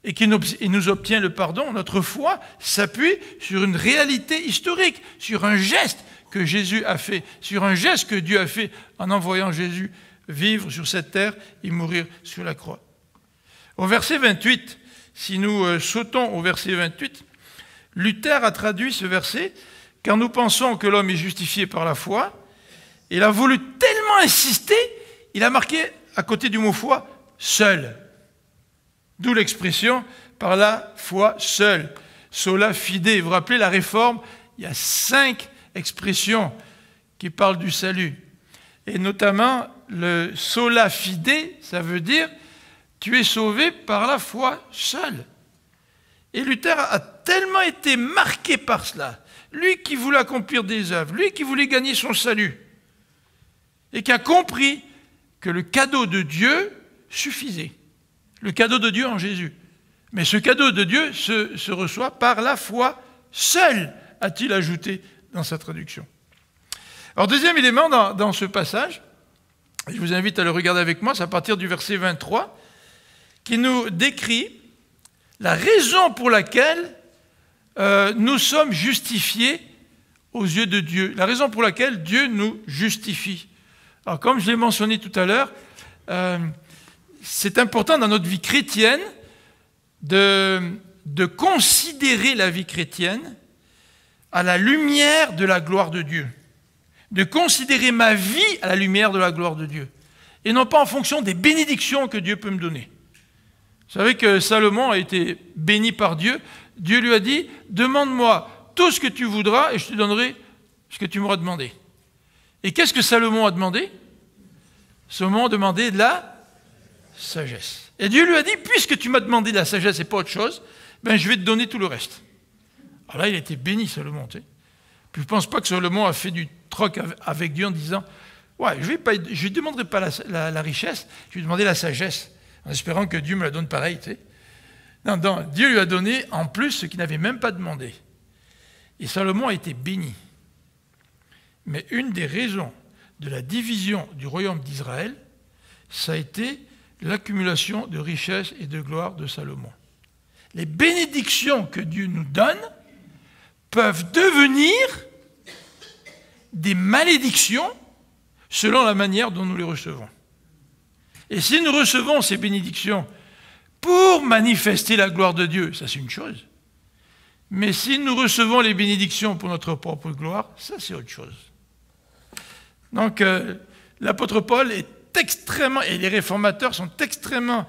et qu'il nous obtient le pardon. Notre foi s'appuie sur une réalité historique, sur un geste que Jésus a fait, sur un geste que Dieu a fait en envoyant Jésus vivre sur cette terre et mourir sur la croix. Au verset 28, si nous sautons au verset 28, Luther a traduit ce verset « Car nous pensons que l'homme est justifié par la foi », et il a voulu tellement insister, il a marqué à côté du mot foi « seul ». D'où l'expression « par la foi seule ». Sola fide. Vous vous rappelez la Réforme, il y a 5 expressions qui parlent du salut. Et notamment, le sola fide, ça veut dire « tu es sauvé par la foi seule ». Et Luther a tellement été marqué par cela, lui qui voulait accomplir des œuvres, lui qui voulait gagner son salut, et qui a compris que le cadeau de Dieu suffisait. Le cadeau de Dieu en Jésus. Mais ce cadeau de Dieu se reçoit par la foi seule, a-t-il ajouté dans sa traduction. Alors, deuxième élément dans ce passage, je vous invite à le regarder avec moi, c'est à partir du verset 23, qui nous décrit la raison pour laquelle nous sommes justifiés aux yeux de Dieu, la raison pour laquelle Dieu nous justifie. Alors, comme je l'ai mentionné tout à l'heure, c'est important dans notre vie chrétienne de considérer la vie chrétienne à la lumière de la gloire de Dieu, de considérer ma vie à la lumière de la gloire de Dieu, et non pas en fonction des bénédictions que Dieu peut me donner. Vous savez que Salomon a été béni par Dieu. Dieu lui a dit, demande-moi tout ce que tu voudras et je te donnerai ce que tu m'auras demandé. Et qu'est-ce que Salomon a demandé? Salomon a demandé de la sagesse. Et Dieu lui a dit, puisque tu m'as demandé de la sagesse et pas autre chose, ben je vais te donner tout le reste. Alors là, il a été béni, Salomon. Tu sais. Puis je ne pense pas que Salomon a fait du troc avec Dieu en disant, ouais, je ne demanderai pas la richesse, je vais demander la sagesse. En espérant que Dieu me la donne pareil, tu sais. Non, Dieu lui a donné en plus ce qu'il n'avait même pas demandé. Et Salomon a été béni. Mais une des raisons de la division du royaume d'Israël, ça a été l'accumulation de richesses et de gloire de Salomon. Les bénédictions que Dieu nous donne peuvent devenir des malédictions selon la manière dont nous les recevons. Et si nous recevons ces bénédictions pour manifester la gloire de Dieu, ça c'est une chose. Mais si nous recevons les bénédictions pour notre propre gloire, ça c'est autre chose. Donc l'apôtre Paul est extrêmement, et les réformateurs sont extrêmement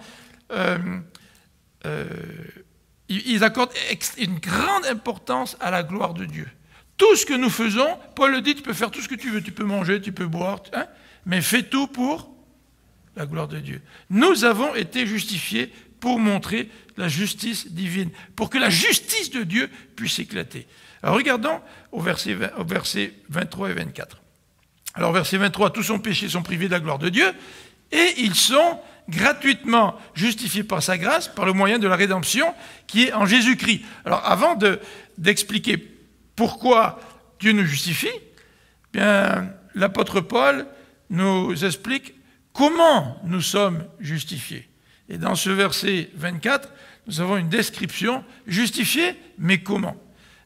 ils accordent une grande importance à la gloire de Dieu. Tout ce que nous faisons, Paul le dit, tu peux faire tout ce que tu veux, tu peux manger, tu peux boire, hein, mais fais tout pour la gloire de Dieu. Nous avons été justifiés pour montrer la justice divine, pour que la justice de Dieu puisse éclater. Alors regardons au verset 23 et 24. Alors verset 23, tous ont péché, sont privés de la gloire de Dieu, et ils sont gratuitement justifiés par sa grâce, par le moyen de la rédemption qui est en Jésus-Christ. Alors avant d'expliquer pourquoi Dieu nous justifie, bien, l'apôtre Paul nous explique comment nous sommes justifiés. Et dans ce verset 24, nous avons une description, justifiés, mais comment?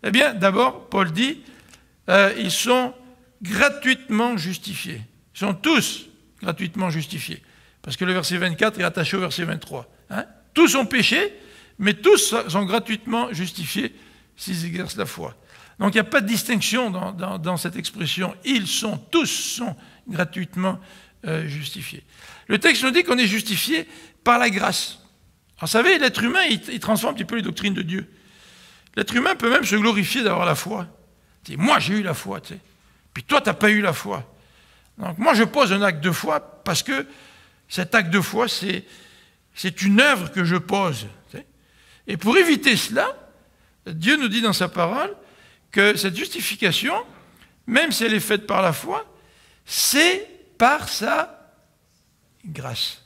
Eh bien, d'abord, Paul dit, ils sont gratuitement justifiés. Ils sont tous gratuitement justifiés. Parce que le verset 24 est attaché au verset 23. Hein? Tous ont péché, mais tous sont gratuitement justifiés s'ils exercent la foi. Donc il n'y a pas de distinction dans cette expression. Tous sont gratuitement justifiés. Le texte nous dit qu'on est justifié par la grâce. Alors, vous savez, l'être humain, il transforme un petit peu les doctrines de Dieu. L'être humain peut même se glorifier d'avoir la foi. Moi, j'ai eu la foi, tu sais. Puis toi, tu n'as pas eu la foi. Donc moi, je pose un acte de foi parce que cet acte de foi, c'est une œuvre que je pose. Tu sais. Et pour éviter cela, Dieu nous dit dans sa parole que cette justification, même si elle est faite par la foi, c'est par sa grâce.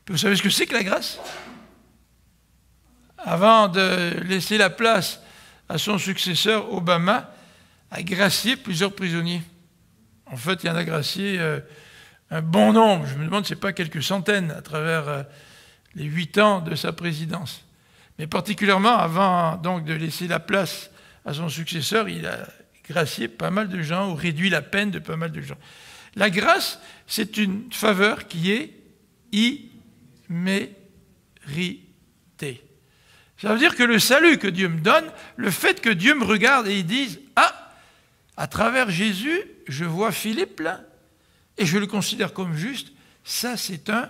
Puis vous savez ce que c'est que la grâce? Avant de laisser la place à son successeur, Obama a gracié plusieurs prisonniers. En fait, il y en a gracié un bon nombre. Je me demande si ce n'est pas quelques centaines à travers les 8 ans de sa présidence. Mais particulièrement, avant donc de laisser la place à son successeur, il a gracié pas mal de gens ou réduit la peine de pas mal de gens. La grâce, c'est une faveur qui est imméritée. Ça veut dire que le salut que Dieu me donne, le fait que Dieu me regarde et il dise « Ah, à travers Jésus, je vois Philippe là, et je le considère comme juste », ça c'est un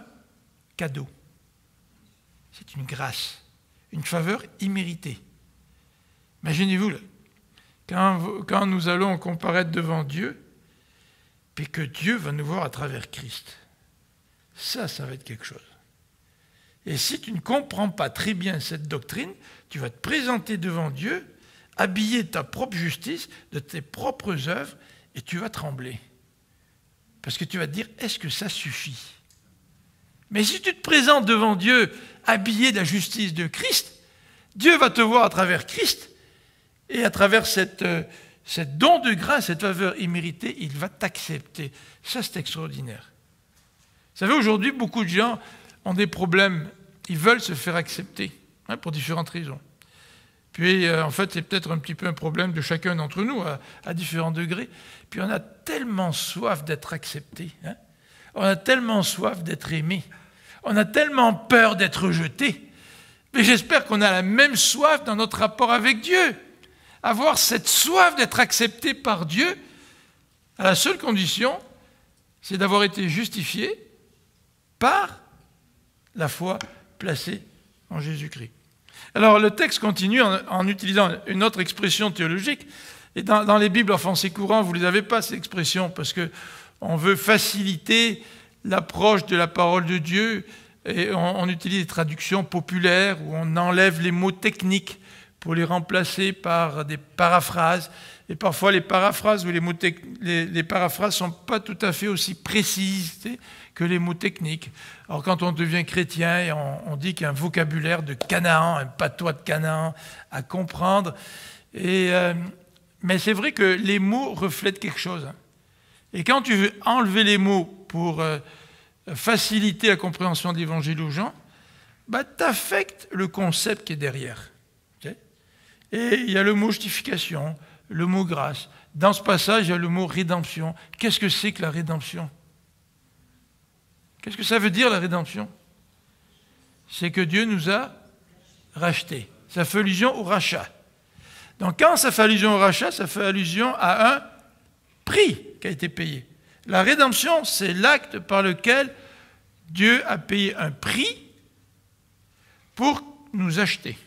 cadeau. C'est une grâce, une faveur imméritée. Imaginez-vous, là, quand nous allons comparaître devant Dieu, puis que Dieu va nous voir à travers Christ. Ça va être quelque chose. Et si tu ne comprends pas très bien cette doctrine, tu vas te présenter devant Dieu, habillé de ta propre justice, de tes propres œuvres, et tu vas trembler. Parce que tu vas te dire, est-ce que ça suffit? Mais si tu te présentes devant Dieu, habillé de la justice de Christ, Dieu va te voir à travers Christ, et à travers cette don de grâce, cette faveur imméritée, il va t'accepter. Ça, c'est extraordinaire. Vous savez, aujourd'hui, beaucoup de gens ont des problèmes. Ils veulent se faire accepter, hein, pour différentes raisons. Puis, en fait, c'est peut-être un petit peu un problème de chacun d'entre nous, à différents degrés. Puis, on a tellement soif d'être accepté. Hein. On a tellement soif d'être aimé. On a tellement peur d'être rejeté. Mais j'espère qu'on a la même soif dans notre rapport avec Dieu. Avoir cette soif d'être accepté par Dieu, à la seule condition, c'est d'avoir été justifié par la foi placée en Jésus-Christ. Alors le texte continue en utilisant une autre expression théologique. Et dans les Bibles en français courant, vous ne les avez pas, ces expressions, parce qu'on veut faciliter l'approche de la parole de Dieu, et on utilise des traductions populaires, où on enlève les mots techniques pour les remplacer par des paraphrases. Et parfois, les paraphrases ou les paraphrases ne sont pas tout à fait aussi précises, tu sais, que les mots techniques. Alors, quand on devient chrétien, on dit qu'il y a un vocabulaire de Canaan, un patois de Canaan à comprendre. Mais c'est vrai que les mots reflètent quelque chose. Et quand tu veux enlever les mots pour faciliter la compréhension de l'Évangile aux gens, bah, tu affectes le concept qui est derrière. Et il y a le mot justification, le mot grâce. Dans ce passage, il y a le mot rédemption. Qu'est-ce que c'est que la rédemption? Qu'est-ce que ça veut dire, la rédemption? C'est que Dieu nous a rachetés. Ça fait allusion au rachat. Donc quand ça fait allusion au rachat, ça fait allusion à un prix qui a été payé. La rédemption, c'est l'acte par lequel Dieu a payé un prix pour nous acheter.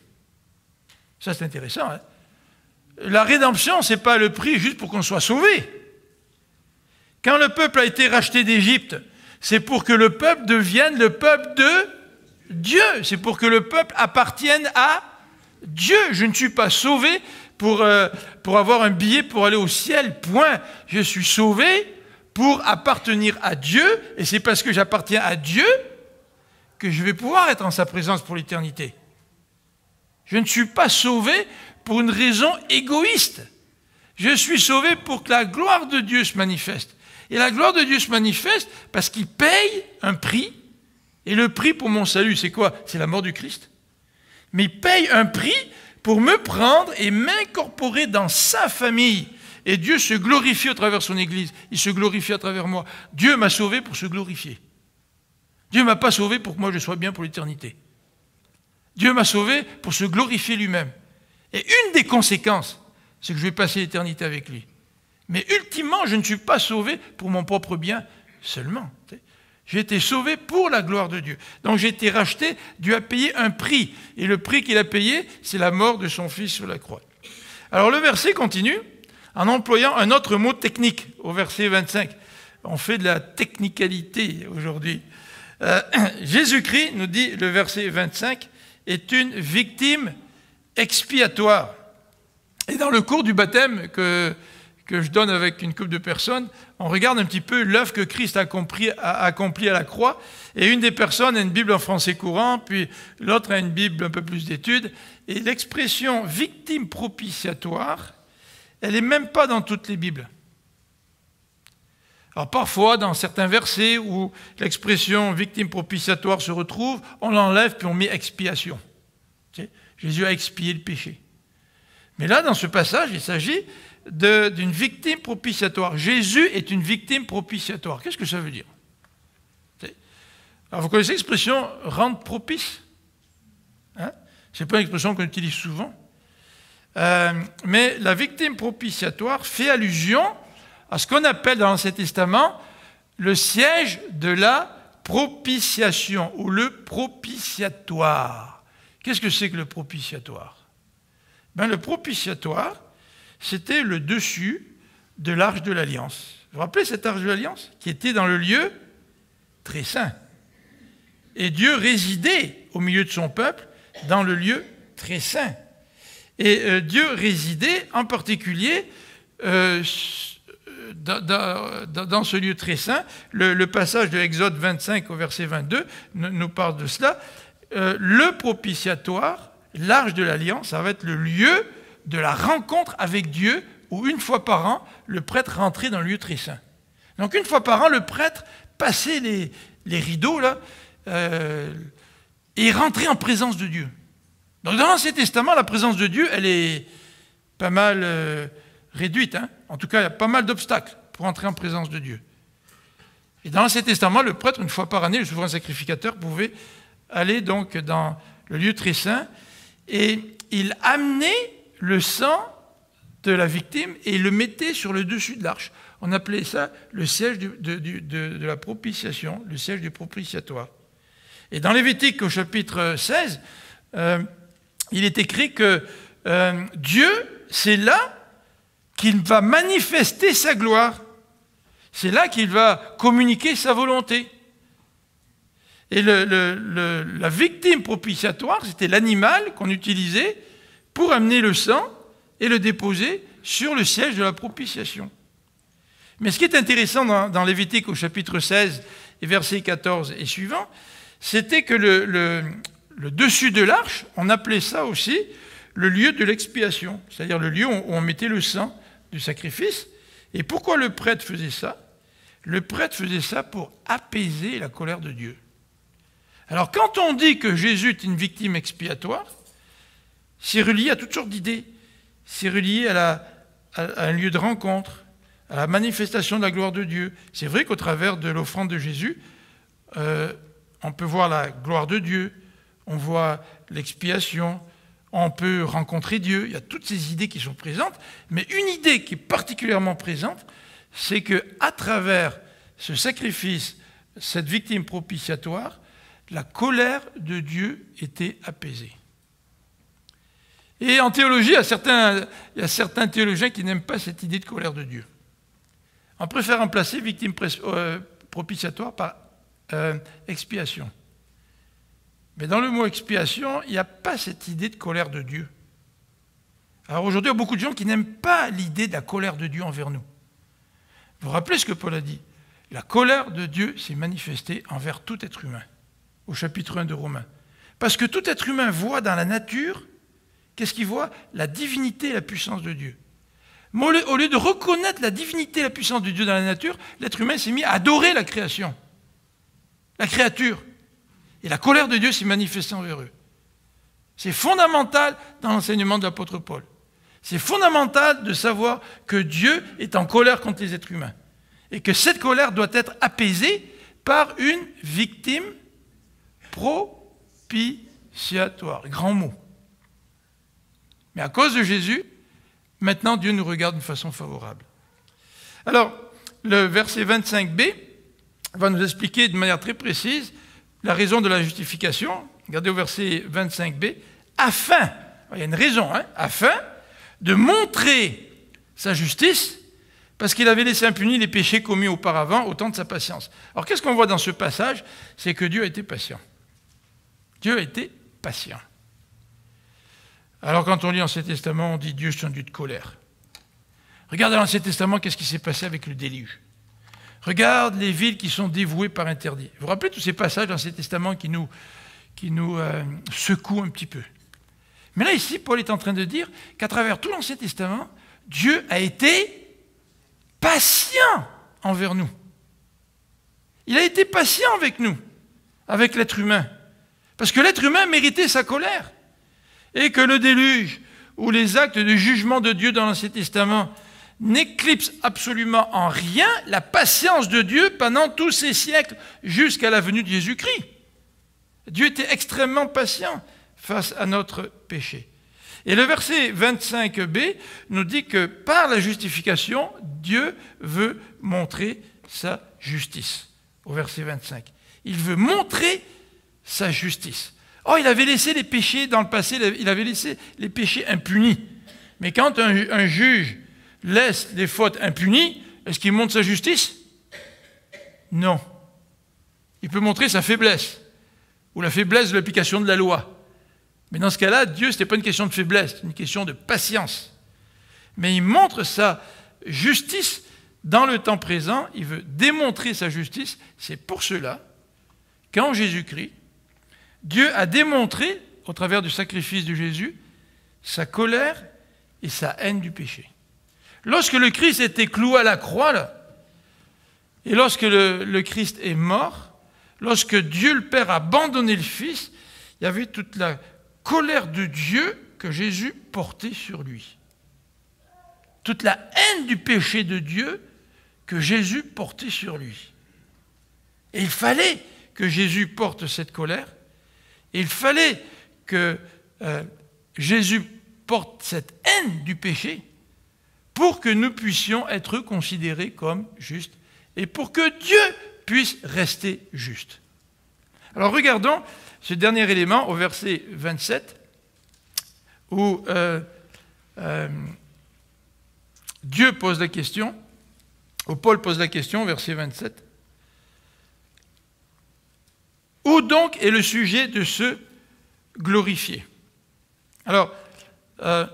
Ça, c'est intéressant. Hein? La rédemption, ce n'est pas le prix juste pour qu'on soit sauvé. Quand le peuple a été racheté d'Égypte, c'est pour que le peuple devienne le peuple de Dieu. C'est pour que le peuple appartienne à Dieu. Je ne suis pas sauvé pour avoir un billet pour aller au ciel, point. Je suis sauvé pour appartenir à Dieu, et c'est parce que j'appartiens à Dieu que je vais pouvoir être en sa présence pour l'éternité. Je ne suis pas sauvé pour une raison égoïste. Je suis sauvé pour que la gloire de Dieu se manifeste. Et la gloire de Dieu se manifeste parce qu'il paye un prix, et le prix pour mon salut, c'est quoi? C'est la mort du Christ. Mais il paye un prix pour me prendre et m'incorporer dans sa famille. Et Dieu se glorifie au travers de son Église. Il se glorifie à travers moi. Dieu m'a sauvé pour se glorifier. Dieu ne m'a pas sauvé pour que moi je sois bien pour l'éternité. Dieu m'a sauvé pour se glorifier lui-même. Et une des conséquences, c'est que je vais passer l'éternité avec lui. Mais ultimement, je ne suis pas sauvé pour mon propre bien seulement. J'ai été sauvé pour la gloire de Dieu. Donc j'ai été racheté, Dieu a payé un prix. Et le prix qu'il a payé, c'est la mort de son Fils sur la croix. Alors le verset continue en employant un autre mot technique au verset 25. On fait de la technicalité aujourd'hui. Jésus-Christ, nous dit le verset 25, est une victime expiatoire. Et dans le cours du baptême que je donne avec une couple de personnes, on regarde un petit peu l'œuvre que Christ a accompli à la croix. Et une des personnes a une Bible en français courant, puis l'autre a une Bible un peu plus d'études. Et l'expression victime propitiatoire, elle n'est même pas dans toutes les Bibles. Alors parfois, dans certains versets où l'expression victime propitiatoire se retrouve, on l'enlève puis on met expiation. Jésus a expié le péché. Mais là, dans ce passage, il s'agit d'une victime propitiatoire. Jésus est une victime propitiatoire. Qu'est-ce que ça veut dire? Alors vous connaissez l'expression « rendre propice » hein? Ce n'est pas une expression qu'on utilise souvent. Mais la victime propitiatoire fait allusion à ce qu'on appelle dans l'Ancien Testament le siège de la propitiation ou le propitiatoire. Qu'est-ce que c'est que le propitiatoire? Le propitiatoire, c'était le dessus de l'arche de l'Alliance. Vous vous rappelez cette arche de l'Alliance qui était dans le lieu très saint. Et Dieu résidait au milieu de son peuple dans le lieu très saint. Et Dieu résidait en particulier dans ce lieu très saint. Le passage de Exode 25 au verset 22 nous parle de cela. Le propitiatoire, l'arche de l'Alliance, ça va être le lieu de la rencontre avec Dieu, où une fois par an, le prêtre rentrait dans le lieu très saint. Donc une fois par an, le prêtre passait les rideaux là, et rentrait en présence de Dieu. Donc dans l'Ancien Testament, la présence de Dieu, elle est pas mal réduite. Hein. En tout cas, il y a pas mal d'obstacles pour entrer en présence de Dieu. Et dans l'Ancien Testament, le prêtre, une fois par année, le souverain sacrificateur, pouvait aller donc dans le lieu très saint et il amenait le sang de la victime et il le mettait sur le dessus de l'arche. On appelait ça le siège de la propitiation, le siège du propitiatoire. Et dans Lévitique au chapitre 16, il est écrit que Dieu, c'est là qu'il va manifester sa gloire. C'est là qu'il va communiquer sa volonté. Et la victime propitiatoire, c'était l'animal qu'on utilisait pour amener le sang et le déposer sur le siège de la propitiation. Mais ce qui est intéressant dans Lévitique au chapitre 16 et versets 14 et suivants, c'était que le dessus de l'arche, on appelait ça aussi le lieu de l'expiation, c'est-à-dire le lieu où on mettait le sang du sacrifice. Et pourquoi le prêtre faisait ça? Le prêtre faisait ça pour apaiser la colère de Dieu. Alors quand on dit que Jésus est une victime expiatoire, c'est relié à toutes sortes d'idées. C'est relié à un lieu de rencontre, à la manifestation de la gloire de Dieu. C'est vrai qu'au travers de l'offrande de Jésus, on peut voir la gloire de Dieu, on voit l'expiation, on peut rencontrer Dieu. Il y a toutes ces idées qui sont présentes, mais une idée qui est particulièrement présente, c'est qu'à travers ce sacrifice, cette victime propitiatoire, la colère de Dieu était apaisée. Et en théologie, il y a certains théologiens qui n'aiment pas cette idée de colère de Dieu. On préfère remplacer victime propitiatoire par expiation. Mais dans le mot expiation, il n'y a pas cette idée de colère de Dieu. Alors aujourd'hui, il y a beaucoup de gens qui n'aiment pas l'idée de la colère de Dieu envers nous. Vous vous rappelez ce que Paul a dit? La colère de Dieu s'est manifestée envers tout être humain, au chapitre 1 de Romains. Parce que tout être humain voit dans la nature, qu'est-ce qu'il voit? La divinité et la puissance de Dieu. Mais au lieu de reconnaître la divinité et la puissance de Dieu dans la nature, l'être humain s'est mis à adorer la création, la créature. Et la colère de Dieu s'est manifestée envers eux. C'est fondamental dans l'enseignement de l'apôtre Paul. C'est fondamental de savoir que Dieu est en colère contre les êtres humains. Et que cette colère doit être apaisée par une victime propitiatoire. Grand mot. Mais à cause de Jésus, maintenant Dieu nous regarde d'une façon favorable. Alors, le verset 25b va nous expliquer de manière très précise la raison de la justification. Regardez au verset 25b. Afin, il y a une raison, afin de montrer sa justice, parce qu'il avait laissé impunis les péchés commis auparavant au temps de sa patience. Alors qu'est-ce qu'on voit dans ce passage? C'est que Dieu a été patient. Dieu a été patient. Alors quand on lit l'Ancien Testament, on dit Dieu est un Dieu de colère. Regarde dans l'Ancien Testament, qu'est-ce qui s'est passé avec le déluge. Regarde les villes qui sont dévouées par interdit. Vous vous rappelez tous ces passages dans l'Ancien Testament qui nous secouent un petit peu. Mais là, ici, Paul est en train de dire qu'à travers tout l'Ancien Testament, Dieu a été patient envers nous. Il a été patient avec nous, avec l'être humain. Parce que l'être humain méritait sa colère. Et que le déluge ou les actes de jugement de Dieu dans l'Ancien Testament n'éclipsent absolument en rien la patience de Dieu pendant tous ces siècles jusqu'à la venue de Jésus-Christ. Dieu était extrêmement patient face à notre péché. Et le verset 25b nous dit que par la justification, Dieu veut montrer sa justice. Au verset 25. Il veut montrer sa justice. Oh, il avait laissé les péchés dans le passé, il avait laissé les péchés impunis. Mais quand un juge laisse les fautes impunies, est-ce qu'il montre sa justice? Non. Il peut montrer sa faiblesse, ou la faiblesse de l'application de la loi. Mais dans ce cas-là, Dieu, ce n'était pas une question de faiblesse, c'est une question de patience. Mais il montre sa justice dans le temps présent, il veut démontrer sa justice. C'est pour cela qu'en Jésus-Christ, Dieu a démontré, au travers du sacrifice de Jésus, sa colère et sa haine du péché. Lorsque le Christ était cloué à la croix, là, et lorsque le Christ est mort, lorsque Dieu le Père a abandonné le Fils, il y avait toute la colère de Dieu que Jésus portait sur lui. Toute la haine du péché de Dieu que Jésus portait sur lui. Et il fallait que Jésus porte cette colère. Et il fallait que Jésus porte cette haine du péché pour que nous puissions être considérés comme justes et pour que Dieu puisse rester juste. Alors regardons ce dernier élément au verset 27 où Dieu pose la question, où Paul pose la question, verset 27. Où donc est le sujet de se glorifier? Alors, je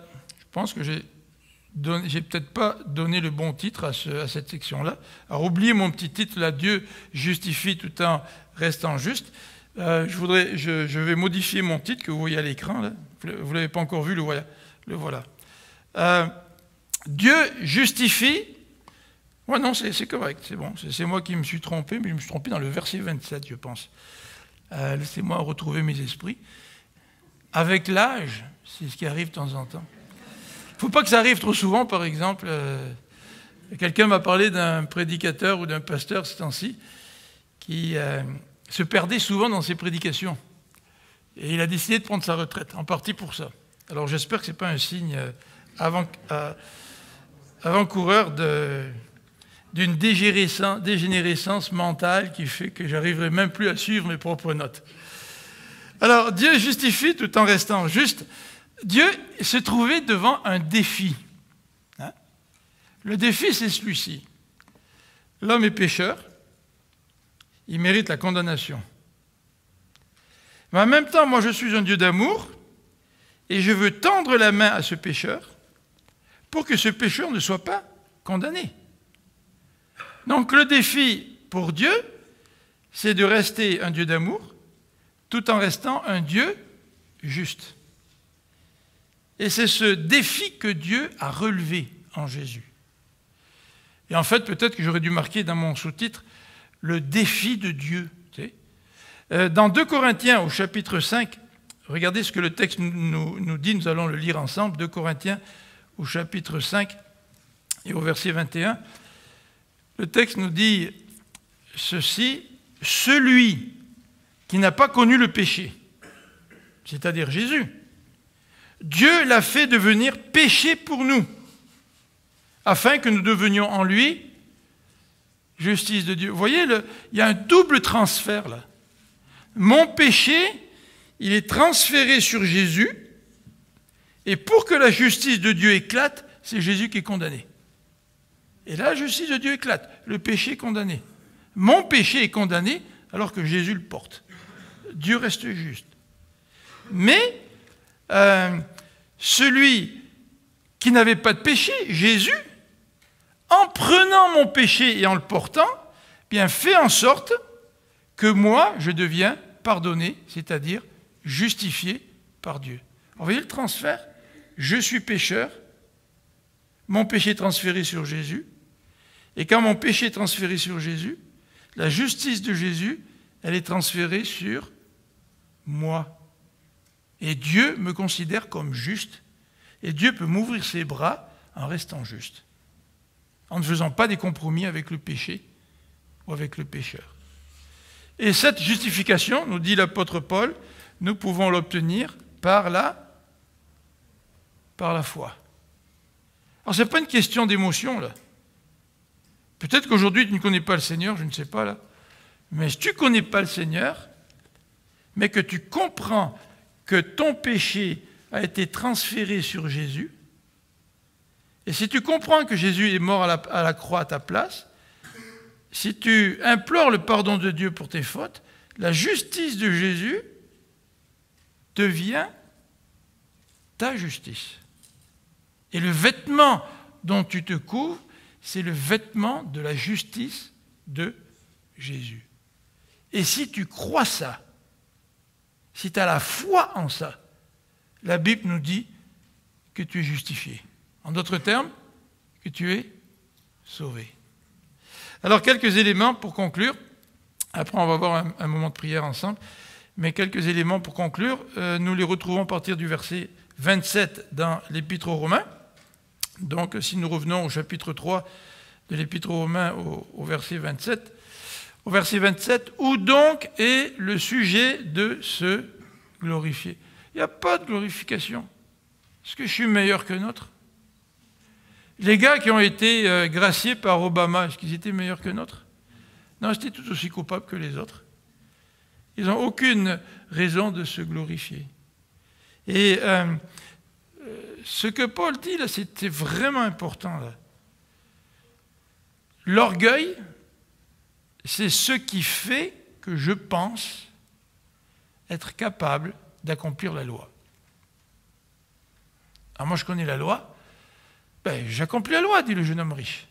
pense que j'ai peut-être pas donné le bon titre à cette section-là. Alors, oubliez mon petit titre, là, Dieu justifie tout en restant juste. Je vais modifier mon titre que vous voyez à l'écran, là. Vous ne l'avez pas encore vu, le voilà. Dieu justifie. Ouais, non, c'est correct, c'est bon. C'est moi qui me suis trompé, mais je me suis trompé dans le verset 27, je pense. Laissez-moi retrouver mes esprits. Avec l'âge, c'est ce qui arrive de temps en temps. Il ne faut pas que ça arrive trop souvent, par exemple. Quelqu'un m'a parlé d'un prédicateur ou d'un pasteur ce temps-ci qui se perdait souvent dans ses prédications. Et il a décidé de prendre sa retraite, en partie pour ça. Alors j'espère que ce n'est pas un signe avant-coureur d'une dégénérescence mentale qui fait que j'arriverai même plus à suivre mes propres notes. Alors, Dieu justifie tout en restant juste. Dieu se trouvait devant un défi. Hein? Le défi, c'est celui-ci. L'homme est pécheur, il mérite la condamnation. Mais en même temps, moi je suis un Dieu d'amour, et je veux tendre la main à ce pécheur pour que ce pécheur ne soit pas condamné. Donc le défi pour Dieu, c'est de rester un Dieu d'amour, tout en restant un Dieu juste. Et c'est ce défi que Dieu a relevé en Jésus. Et en fait, peut-être que j'aurais dû marquer dans mon sous-titre le défi de Dieu. Tu sais. Dans 2 Corinthiens, au chapitre 5, regardez ce que le texte nous dit, nous allons le lire ensemble. 2 Corinthiens, au chapitre 5 et au verset 21. Le texte nous dit ceci: celui qui n'a pas connu le péché, c'est-à-dire Jésus, Dieu l'a fait devenir péché pour nous, afin que nous devenions en lui justice de Dieu. Vous voyez, il y a un double transfert là. Mon péché, il est transféré sur Jésus, et pour que la justice de Dieu éclate, c'est Jésus qui est condamné. Et là, la justice de Dieu éclate. Le péché est condamné. Mon péché est condamné alors que Jésus le porte. Dieu reste juste. Mais celui qui n'avait pas de péché, Jésus, en prenant mon péché et en le portant, bien fait en sorte que moi, je deviens pardonné, c'est-à-dire justifié par Dieu. Vous voyez le transfert? Je suis pécheur, mon péché est transféré sur Jésus, et quand mon péché est transféré sur Jésus, la justice de Jésus, elle est transférée sur moi. Et Dieu me considère comme juste, et Dieu peut m'ouvrir ses bras en restant juste, en ne faisant pas des compromis avec le péché ou avec le pécheur. Et cette justification, nous dit l'apôtre Paul, nous pouvons l'obtenir par la foi. Alors, ce n'est pas une question d'émotion, là. Peut-être qu'aujourd'hui, tu ne connais pas le Seigneur, je ne sais pas, là. Mais si tu ne connais pas le Seigneur, mais que tu comprends que ton péché a été transféré sur Jésus, et si tu comprends que Jésus est mort à la croix à ta place, si tu implores le pardon de Dieu pour tes fautes, la justice de Jésus devient ta justice. Et le vêtement dont tu te couvres, c'est le vêtement de la justice de Jésus. Et si tu crois ça, si tu as la foi en ça, la Bible nous dit que tu es justifié. En d'autres termes, que tu es sauvé. Alors, quelques éléments pour conclure. Après, on va avoir un moment de prière ensemble. Mais quelques éléments pour conclure. Nous les retrouvons à partir du verset 27 dans l'Épître aux Romains. Donc, si nous revenons au chapitre 3 de l'Épître aux Romains, au verset 27. Au verset 27, où donc est le sujet de se glorifier? Il n'y a pas de glorification. Est-ce que je suis meilleur que notre? Les gars qui ont été graciés par Obama, est-ce qu'ils étaient meilleurs que notre? Non, ils étaient tout aussi coupables que les autres. Ils n'ont aucune raison de se glorifier. Et ce que Paul dit, là, c'était vraiment important. Là. L'orgueil, c'est ce qui fait que je pense être capable d'accomplir la loi. Alors moi, je connais la loi. Ben, j'accomplis la loi, dit le jeune homme riche.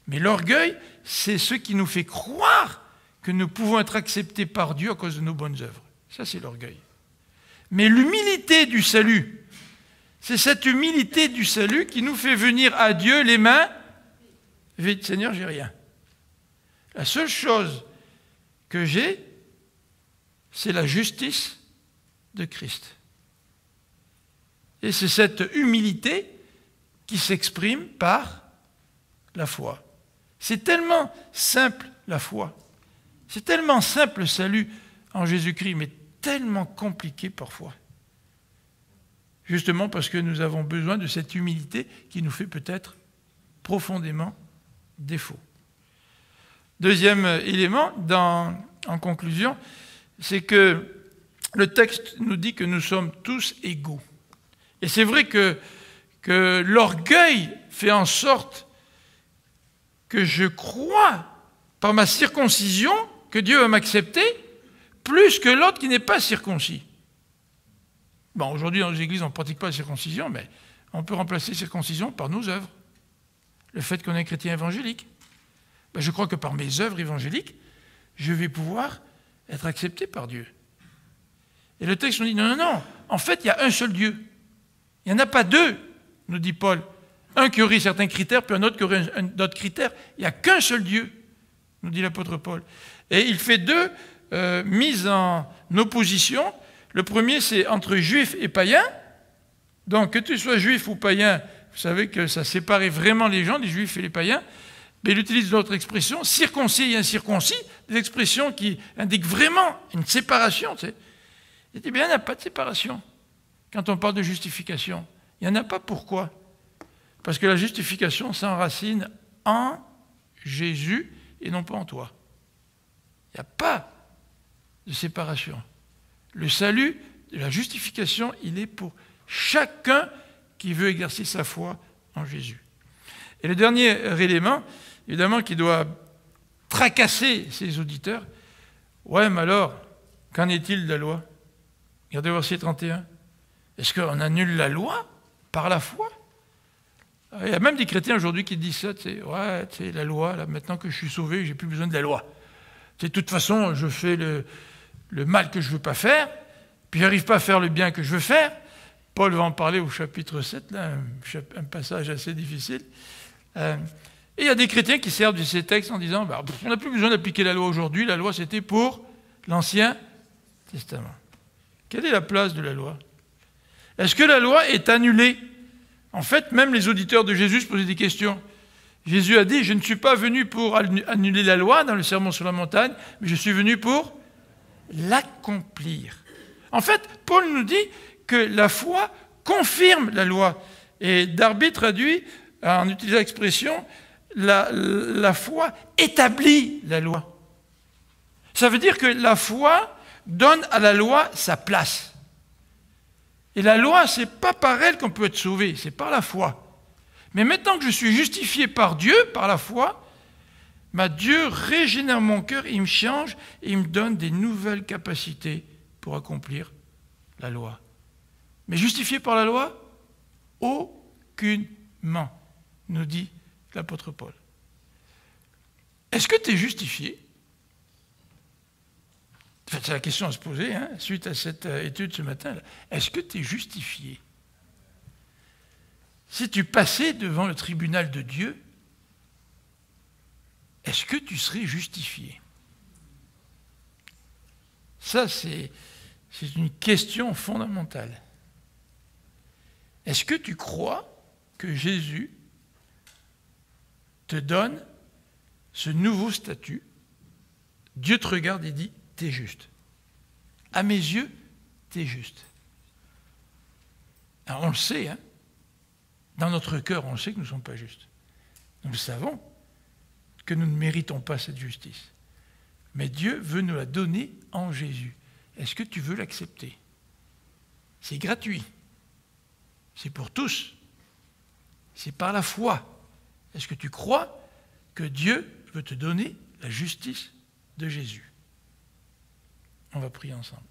Mais l'orgueil, c'est ce qui nous fait croire que nous pouvons être acceptés par Dieu à cause de nos bonnes œuvres. Ça, c'est l'orgueil. Mais l'humilité du salut, c'est cette humilité du salut qui nous fait venir à Dieu les mains vides. Seigneur, j'ai rien. La seule chose que j'ai, c'est la justice de Christ. Et c'est cette humilité qui s'exprime par la foi. C'est tellement simple, la foi. C'est tellement simple, le salut en Jésus-Christ, mais tellement compliqué parfois. Justement parce que nous avons besoin de cette humilité qui nous fait peut-être profondément défaut. Deuxième élément, en conclusion, c'est que le texte nous dit que nous sommes tous égaux. Et c'est vrai que l'orgueil fait en sorte que je crois, par ma circoncision, que Dieu va m'accepter, plus que l'autre qui n'est pas circoncis. Bon, aujourd'hui, dans les églises, on ne pratique pas la circoncision, mais on peut remplacer la circoncision par nos œuvres. Le fait qu'on est un chrétien évangélique. Ben, je crois que par mes œuvres évangéliques, je vais pouvoir être accepté par Dieu. Et le texte nous dit, non, non, non, en fait, il y a un seul Dieu. Il n'y en a pas deux, nous dit Paul. Un qui aurait certains critères, puis un autre qui aurait d'autres critères. Il n'y a qu'un seul Dieu, nous dit l'apôtre Paul. Et il fait deux mises en opposition. Le premier, c'est entre juifs et païens. Donc, que tu sois juif ou païen, vous savez que ça séparait vraiment les gens, les juifs et les païens. Mais il utilise d'autres expressions, circoncis et incirconcis, des expressions qui indiquent vraiment une séparation. Tu sais. Il dit bien, il n'y a pas de séparation. Quand on parle de justification, il n'y en a pas. Pourquoi? Parce que la justification s'enracine en Jésus et non pas en toi. Il n'y a pas de séparation. Le salut, la justification, il est pour chacun qui veut exercer sa foi en Jésus. Et le dernier élément, évidemment, qui doit tracasser ses auditeurs, ouais, mais alors, qu'en est-il de la loi? Regardez verset 31. Est-ce qu'on annule la loi par la foi? Il y a même des chrétiens aujourd'hui qui disent ça, tu sais, ouais, tu sais, la loi, là, maintenant que je suis sauvé, j'ai plus besoin de la loi. Tu sais, de toute façon, je fais le mal que je ne veux pas faire, puis je n'arrive pas à faire le bien que je veux faire. Paul va en parler au chapitre 7, là, un passage assez difficile. Et il y a des chrétiens qui servent de ces textes en disant, bah, on n'a plus besoin d'appliquer la loi aujourd'hui, la loi c'était pour l'Ancien Testament. Quelle est la place de la loi? Est-ce que la loi est annulée? En fait, même les auditeurs de Jésus se posaient des questions. Jésus a dit, je ne suis pas venu pour annuler la loi dans le Sermon sur la montagne, mais je suis venu pour l'accomplir. En fait, Paul nous dit que la foi confirme la loi. Et Darby traduit, en utilisant l'expression, la foi établit la loi. Ça veut dire que la foi donne à la loi sa place. Et la loi, ce n'est pas par elle qu'on peut être sauvé, c'est par la foi. Mais maintenant que je suis justifié par Dieu, par la foi, Dieu régénère mon cœur, il me change et il me donne des nouvelles capacités pour accomplir la loi. Mais justifié par la loi? Aucunement, nous dit l'apôtre Paul. Est-ce que tu es justifié? C'est la question à se poser, hein, suite à cette étude ce matin. Est-ce que tu es justifié? Si tu passais devant le tribunal de Dieu, est-ce que tu serais justifié? Ça, c'est une question fondamentale. Est-ce que tu crois que Jésus te donne ce nouveau statut? Dieu te regarde et dit, t'es juste. À mes yeux, t'es juste. Alors on le sait, hein. Dans notre cœur, on sait que nous ne sommes pas justes. Nous le savons que nous ne méritons pas cette justice. Mais Dieu veut nous la donner en Jésus. Est-ce que tu veux l'accepter? C'est gratuit. C'est pour tous. C'est par la foi. Est-ce que tu crois que Dieu veut te donner la justice de Jésus? On va prier ensemble.